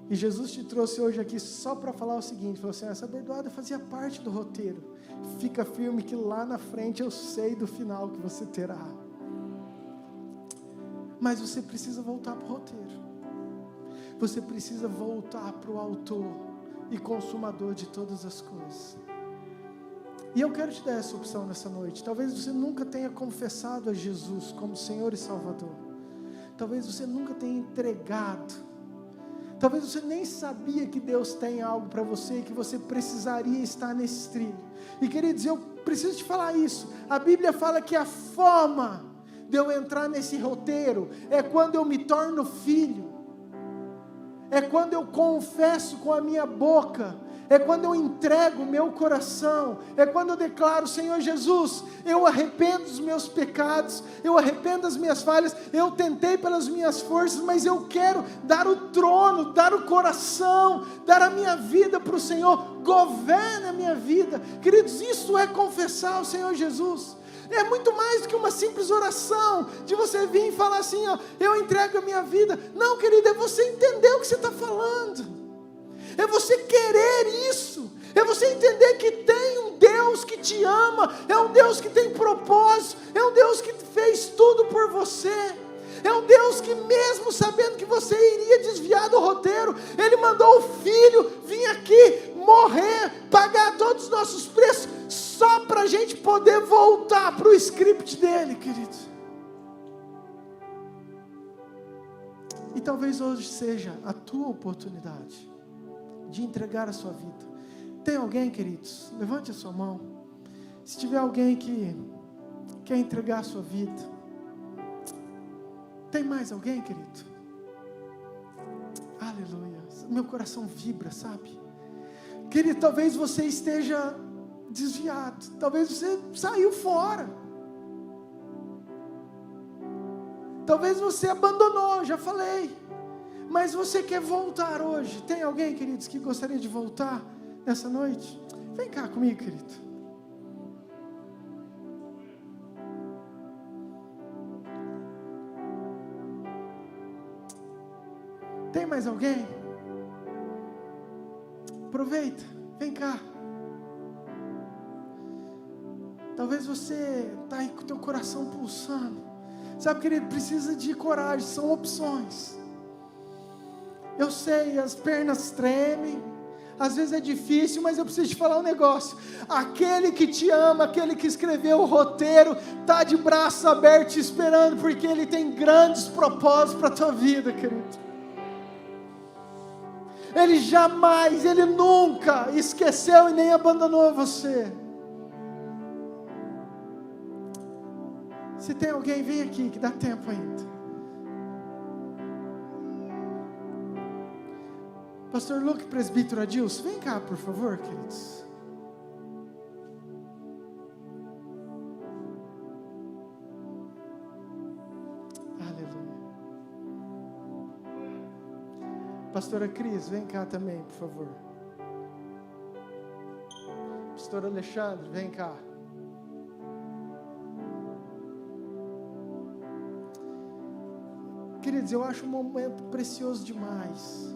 E Jesus te trouxe hoje aqui só para falar o seguinte, falou assim, essa bordoada fazia parte do roteiro, fica firme que lá na frente eu sei do final que você terá. Mas você precisa voltar para o roteiro. você precisa voltar para o autor e consumador de todas as coisas. E eu quero te dar essa opção nessa noite. Talvez você nunca tenha confessado a Jesus como Senhor e Salvador. Talvez você nunca tenha entregado. Talvez você nem sabia que Deus tem algo para você e que você precisaria estar nesse trilho. E queridos, eu preciso te falar isso. A Bíblia fala que a forma de eu entrar nesse roteiro é quando eu me torno filho. É quando eu confesso com a minha boca. É quando eu entrego o meu coração, é quando eu declaro: Senhor Jesus, eu arrependo dos meus pecados, eu arrependo das minhas falhas, eu tentei pelas minhas forças, mas eu quero dar o trono, dar o coração, dar a minha vida para o Senhor, governa a minha vida. Queridos, isso é confessar o Senhor Jesus. É muito mais do que uma simples oração, de você vir e falar assim, ó, eu entrego a minha vida. Não, querido, é você entender o que você está falando. É você querer isso, é você entender que tem um Deus que te ama, é um Deus que tem propósito, é um Deus que fez tudo por você, é um Deus que mesmo sabendo que você iria desviar do roteiro, Ele mandou o Filho vir aqui, morrer, pagar todos os nossos preços, só para a gente poder voltar para o script dEle, querido. E talvez hoje seja a tua oportunidade de entregar a sua vida. Tem alguém, queridos? Levante a sua mão. Se tiver alguém que quer entregar a sua vida. Tem mais alguém, querido? Aleluia. Meu coração vibra, sabe? Querido, talvez você esteja desviado. Talvez você saiu fora. Talvez você abandonou, já falei. Mas você quer voltar hoje. Tem alguém, queridos, que gostaria de voltar nessa noite? Vem cá comigo, querido. Tem mais alguém? Aproveita, vem cá. Talvez você está aí com o teu coração pulsando. Sabe, querido, precisa de coragem, são opções. Eu sei, as pernas tremem, às vezes é difícil, mas eu preciso te falar um negócio. Aquele que te ama, aquele que escreveu o roteiro, está de braços abertos esperando, porque Ele tem grandes propósitos para a tua vida, querido. Ele jamais, Ele nunca esqueceu e nem abandonou você. Se tem alguém, vem aqui, que dá tempo ainda. Pastor Luke, presbítero Adilson, vem cá, por favor, queridos. Aleluia. Pastora Cris, vem cá também, por favor. Pastor Alexandre, vem cá. Queridos, eu acho um momento precioso demais.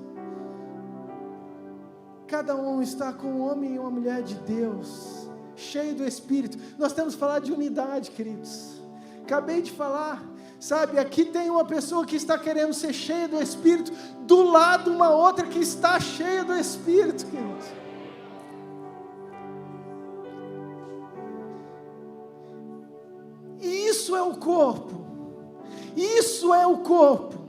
Cada um está com um homem e uma mulher de Deus, cheio do Espírito. Nós temos que falar de unidade, queridos. Acabei de falar, sabe, aqui tem uma pessoa que está querendo ser cheia do Espírito, do lado uma outra que está cheia do Espírito, queridos. E isso é o corpo. Isso é o corpo.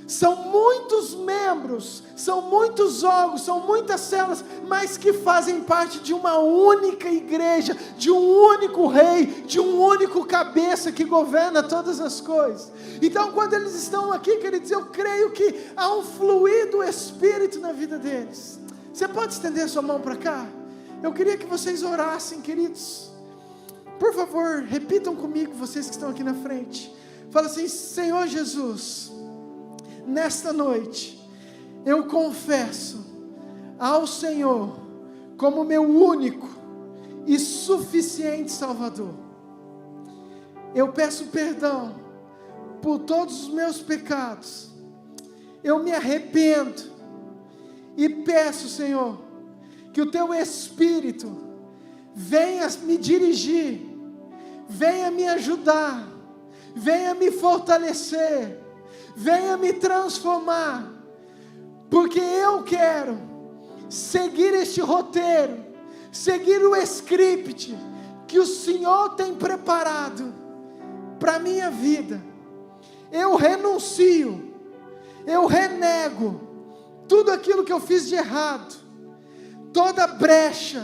São muitos membros, são muitos órgãos, são muitas células, mas que fazem parte de uma única igreja, de um único rei, de um único cabeça que governa todas as coisas. Então, quando eles estão aqui, queridos, eu creio que há um fluir do Espírito na vida deles. Você pode estender sua mão para cá? Eu queria que vocês orassem, queridos. Por favor, repitam comigo, vocês que estão aqui na frente. Fala assim: Senhor Jesus, nesta noite, eu confesso ao Senhor como meu único e suficiente Salvador. Eu peço perdão por todos os meus pecados. Eu me arrependo e peço, Senhor, que o Teu Espírito venha me dirigir, venha me ajudar, venha me fortalecer, venha me transformar, porque eu quero seguir este roteiro, seguir o script que o Senhor tem preparado para a minha vida. Eu renuncio, eu renego tudo aquilo que eu fiz de errado, toda brecha,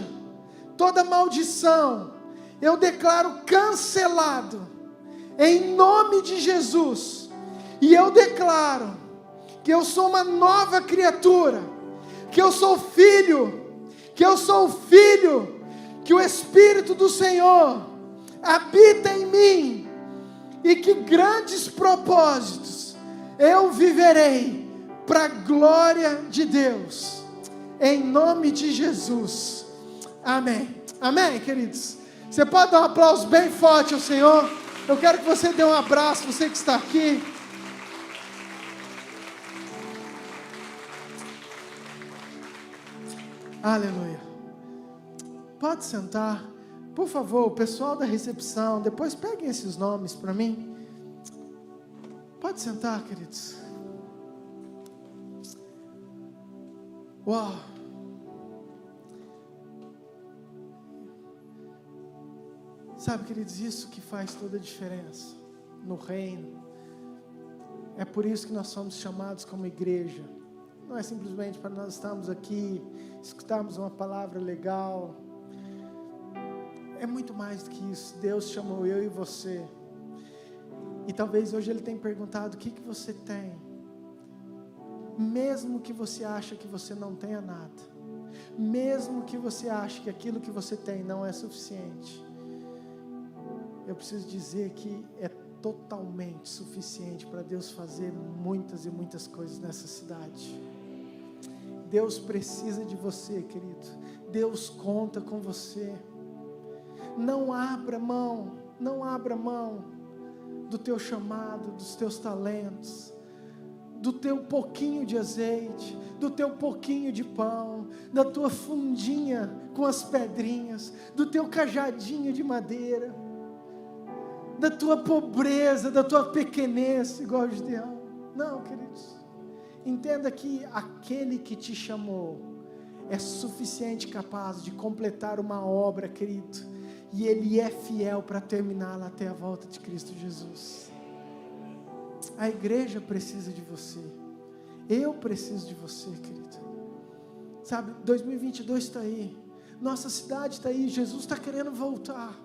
toda maldição, eu declaro cancelado, em nome de Jesus. E eu declaro que eu sou uma nova criatura, que eu sou filho, que o Espírito do Senhor habita em mim, e que grandes propósitos eu viverei para a glória de Deus, em nome de Jesus, amém, amém, queridos. Você pode dar um aplauso bem forte ao Senhor? Eu quero que você dê um abraço, você que está aqui. Aleluia. Pode sentar. Por favor, o pessoal da recepção, depois peguem esses nomes para mim. Pode sentar, queridos. Uau. Sabe, queridos, isso que faz toda a diferença no reino. É por isso que nós somos chamados como igreja. Não é simplesmente para nós estarmos aqui, escutarmos uma palavra legal. É muito mais do que isso. Deus chamou eu e você. E talvez hoje Ele tenha perguntado: o que você tem? Mesmo que você ache que você não tenha nada, mesmo que você ache que aquilo que você tem não é suficiente, eu preciso dizer que é totalmente suficiente para Deus fazer muitas e muitas coisas nessa cidade. Deus precisa de você, querido. Deus conta com você. Não abra mão do teu chamado, dos teus talentos, do teu pouquinho de azeite, do teu pouquinho de pão, da tua fundinha com as pedrinhas, do teu cajadinho de madeira, da tua pobreza, da tua pequenez, igual o Gideão. Não, queridos, entenda que aquele que te chamou é suficiente capaz de completar uma obra, querido, e Ele é fiel para terminá-la até a volta de Cristo Jesus. A igreja precisa de você, eu preciso de você, querido. Sabe, 2022 está aí, nossa cidade está aí, Jesus está querendo voltar.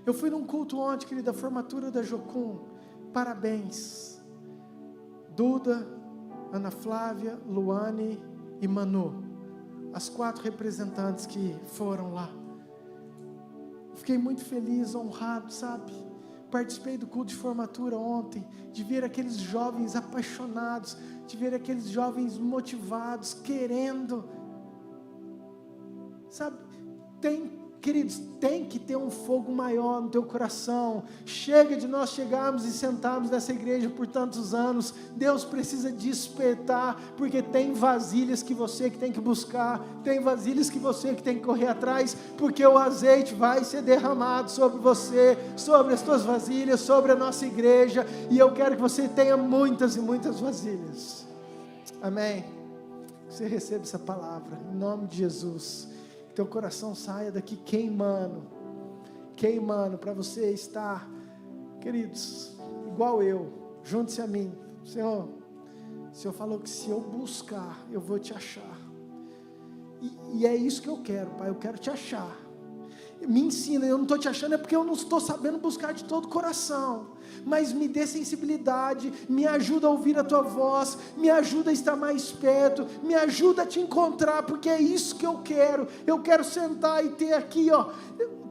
Eu fui num culto ontem, querida, a formatura da Jocum. Parabéns. Duda, Ana Flávia, Luane e Manu. As 4 representantes que foram lá. Fiquei muito feliz, honrado, sabe? Participei do culto de formatura ontem, de ver aqueles jovens apaixonados, de ver aqueles jovens motivados, querendo. Sabe, queridos, tem que ter um fogo maior no teu coração. Chega de nós chegarmos e sentarmos nessa igreja por tantos anos. Deus precisa despertar, porque tem vasilhas que você que tem que buscar, tem vasilhas que você que tem que correr atrás, porque o azeite vai ser derramado sobre você, sobre as tuas vasilhas, sobre a nossa igreja, e eu quero que você tenha muitas e muitas vasilhas. Amém? Que você receba essa palavra, em nome de Jesus. Teu coração saia daqui queimando, para você estar, queridos, igual eu. Junte-se a mim. Senhor, o Senhor falou que se eu buscar, eu vou te achar, e é isso que eu quero, Pai. Eu quero te achar. Me ensina. Eu não estou te achando é porque eu não estou sabendo buscar de todo o coração, mas me dê sensibilidade, me ajuda a ouvir a tua voz, me ajuda a estar mais perto, me ajuda a te encontrar, porque é isso que eu quero sentar e ter aqui,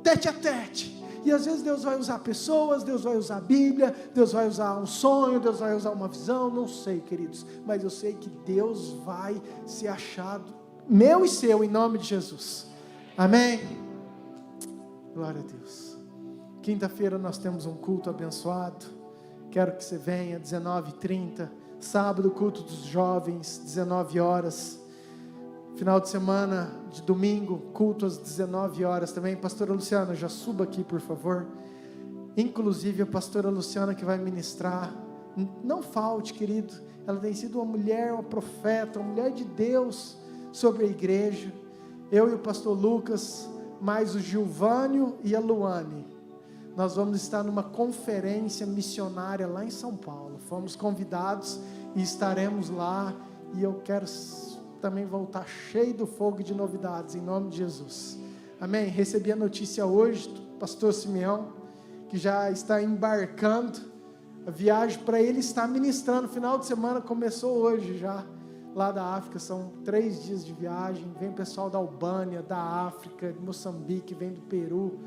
tete a tete. E às vezes Deus vai usar pessoas, Deus vai usar a Bíblia, Deus vai usar um sonho, Deus vai usar uma visão, não sei, queridos, mas eu sei que Deus vai ser achado, meu e seu, em nome de Jesus. Amém? Glória a Deus. Quinta-feira nós temos um culto abençoado. Quero que você venha, 19h30. Sábado, culto dos jovens, 19 horas. Final de semana, de domingo, culto às 19 horas também. Pastora Luciana, já suba aqui, por favor. Inclusive a pastora Luciana que vai ministrar Não falte, querido. Ela tem sido uma mulher, uma profeta, uma mulher de Deus sobre a igreja. Eu e o pastor Lucas, mais o Gilvânio e a Luane, nós vamos estar numa conferência missionária lá em São Paulo. Fomos convidados e estaremos lá. E eu quero também voltar cheio do fogo de novidades, em nome de Jesus. Amém? Recebi a notícia hoje do pastor Simeão, que já está embarcando. A viagem para ele estar ministrando. Final de semana começou hoje já, lá da África. São 3 dias de viagem. Vem pessoal da Albânia, da África, de Moçambique, vem do Peru.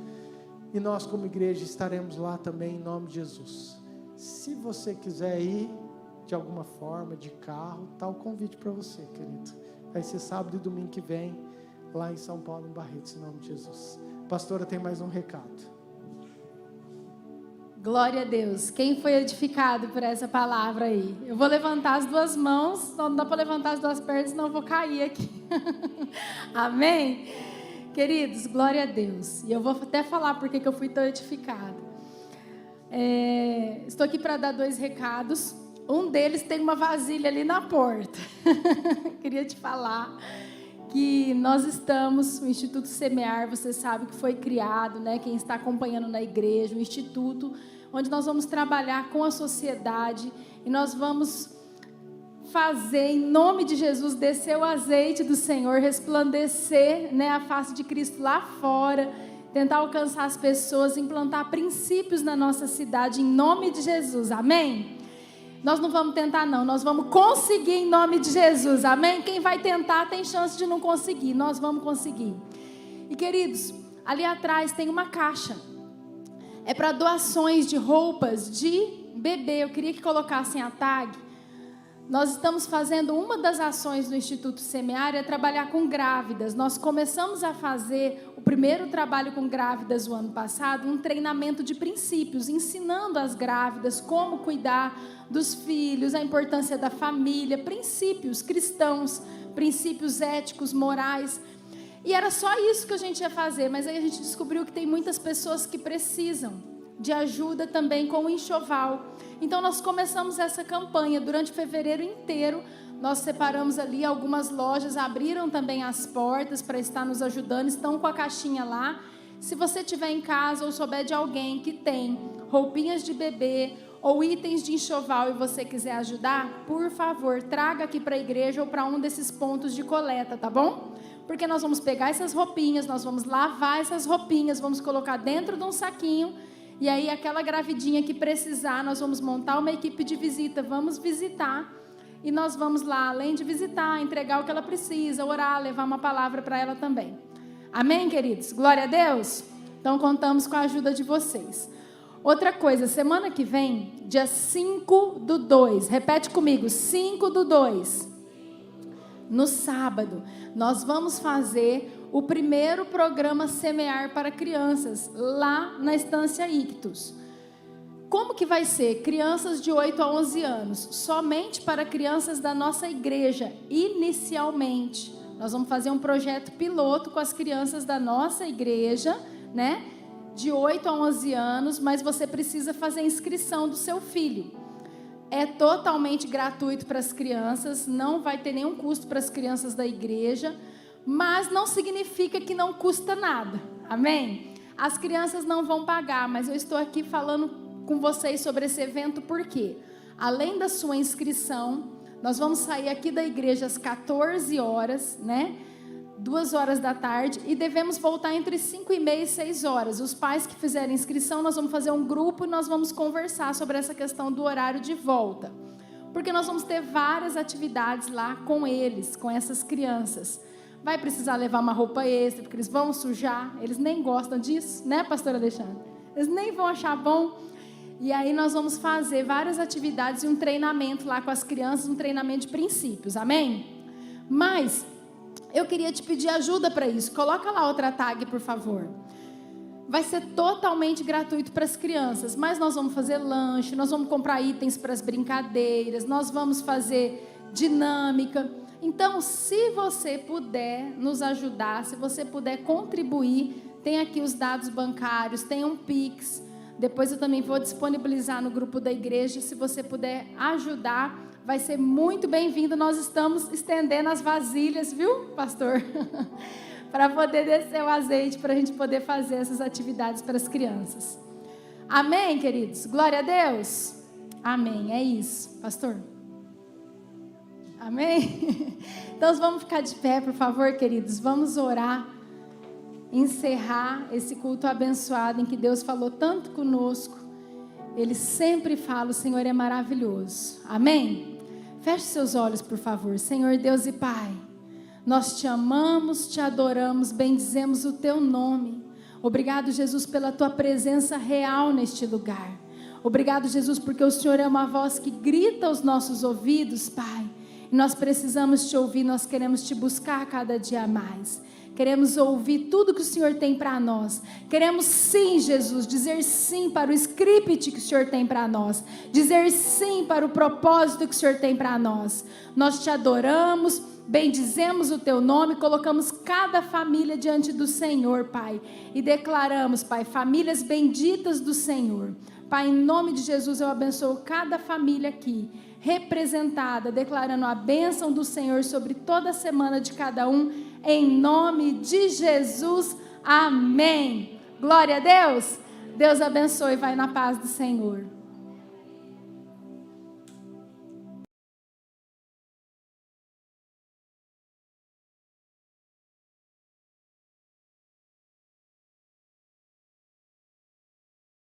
E nós como igreja estaremos lá também em nome de Jesus. Se você quiser ir de alguma forma, de carro, tá o convite para você, querido. Vai ser sábado e domingo que vem, lá em São Paulo, em Barretos, em nome de Jesus. Pastora, tem mais um recado. Glória a Deus. Quem foi edificado por essa palavra aí? Eu vou levantar as 2 mãos, não dá para levantar as 2 pernas, senão eu vou cair aqui. Amém? Queridos, glória a Deus. E eu vou até falar porque que eu fui tão edificada. Estou aqui para dar 2 recados. Um deles tem uma vasilha ali na porta. Queria te falar que nós estamos, o Instituto Semear, você sabe que foi criado, né? Quem está acompanhando na igreja, um instituto onde nós vamos trabalhar com a sociedade e nós vamos fazer, em nome de Jesus, descer o azeite do Senhor, resplandecer, né, a face de Cristo lá fora, tentar alcançar as pessoas, implantar princípios na nossa cidade, em nome de Jesus, amém? Nós não vamos tentar não, nós vamos conseguir em nome de Jesus, amém? Quem vai tentar tem chance de não conseguir, nós vamos conseguir. E queridos, ali atrás tem uma caixa, é para doações de roupas de bebê. Eu queria que colocassem a tag. Nós estamos fazendo, uma das ações do Instituto Semear é trabalhar com grávidas. Nós começamos a fazer o primeiro trabalho com grávidas o ano passado, um treinamento de princípios, ensinando as grávidas como cuidar dos filhos, a importância da família, princípios cristãos, princípios éticos, morais. E era só isso que a gente ia fazer, mas aí a gente descobriu que tem muitas pessoas que precisam de ajuda também com o enxoval. Então nós começamos essa campanha durante fevereiro inteiro. Nós separamos ali algumas lojas, abriram também as portas para estar nos ajudando, estão com a caixinha lá. Se você estiver em casa ou souber de alguém que tem roupinhas de bebê ou itens de enxoval e você quiser ajudar, por favor, traga aqui para a igreja ou para um desses pontos de coleta, tá bom? Porque nós vamos pegar essas roupinhas, nós vamos lavar essas roupinhas, vamos colocar dentro de um saquinho. E aí aquela gravidinha que precisar, nós vamos montar uma equipe de visita, vamos visitar. E nós vamos lá, além de visitar, entregar o que ela precisa, orar, levar uma palavra para ela também. Amém, queridos? Glória a Deus? Então contamos com a ajuda de vocês. Outra coisa, semana que vem, dia 5/2, repete comigo, 5/2. No sábado, nós vamos fazer o primeiro programa Semear para crianças, lá na Estância Ictus. Como que vai ser? Crianças de 8 a 11 anos, somente para crianças da nossa igreja, inicialmente. Nós vamos fazer um projeto piloto com as crianças da nossa igreja, né? De 8 a 11 anos, mas você precisa fazer a inscrição do seu filho. É totalmente gratuito para as crianças, não vai ter nenhum custo para as crianças da igreja, mas não significa que não custa nada, amém? As crianças não vão pagar, mas eu estou aqui falando com vocês sobre esse evento porque, além da sua inscrição, nós vamos sair aqui da igreja às 14 horas, né? 2 horas da tarde, e devemos voltar entre 5h30 e 6 horas. Os pais que fizerem inscrição, nós vamos fazer um grupo e nós vamos conversar sobre essa questão do horário de volta. Porque nós vamos ter várias atividades lá com eles, com essas crianças. Vai precisar levar uma roupa extra, porque eles vão sujar, eles nem gostam disso, né, pastor Alexandre? Eles nem vão achar bom. E aí nós vamos fazer várias atividades e um treinamento lá com as crianças, um treinamento de princípios, amém? Mas eu queria te pedir ajuda para isso. Coloca lá outra tag, por favor. Vai ser totalmente gratuito para as crianças, mas nós vamos fazer lanche, nós vamos comprar itens para as brincadeiras, nós vamos fazer dinâmica. Então, se você puder nos ajudar, se você puder contribuir, tem aqui os dados bancários, tem um Pix. Depois eu também vou disponibilizar no grupo da igreja. Se você puder ajudar, vai ser muito bem-vindo. Nós estamos estendendo as vasilhas, viu, pastor? Para poder descer o azeite, para a gente poder fazer essas atividades para as crianças. Amém, queridos? Glória a Deus. Amém, é isso, pastor. Amém? Então vamos ficar de pé, por favor, queridos. Vamos orar, encerrar esse culto abençoado em que Deus falou tanto conosco. Ele sempre fala, o Senhor é maravilhoso. Amém? Feche seus olhos, por favor. Senhor Deus e Pai, nós te amamos, te adoramos, bendizemos o teu nome. Obrigado, Jesus, pela tua presença real neste lugar. Obrigado, Jesus, porque o Senhor é uma voz que grita aos nossos ouvidos, Pai. E nós precisamos te ouvir, nós queremos te buscar cada dia mais. Queremos ouvir tudo que o Senhor tem para nós. Queremos sim, Jesus, dizer sim para o script que o Senhor tem para nós. Dizer sim para o propósito que o Senhor tem para nós. Nós te adoramos, bendizemos o teu nome, colocamos cada família diante do Senhor, Pai. E declaramos, Pai, famílias benditas do Senhor. Pai, em nome de Jesus, eu abençoo cada família aqui, representada, declarando a bênção do Senhor sobre toda a semana de cada um, em nome de Jesus, amém. Glória a Deus. Deus abençoe, vai na paz do Senhor.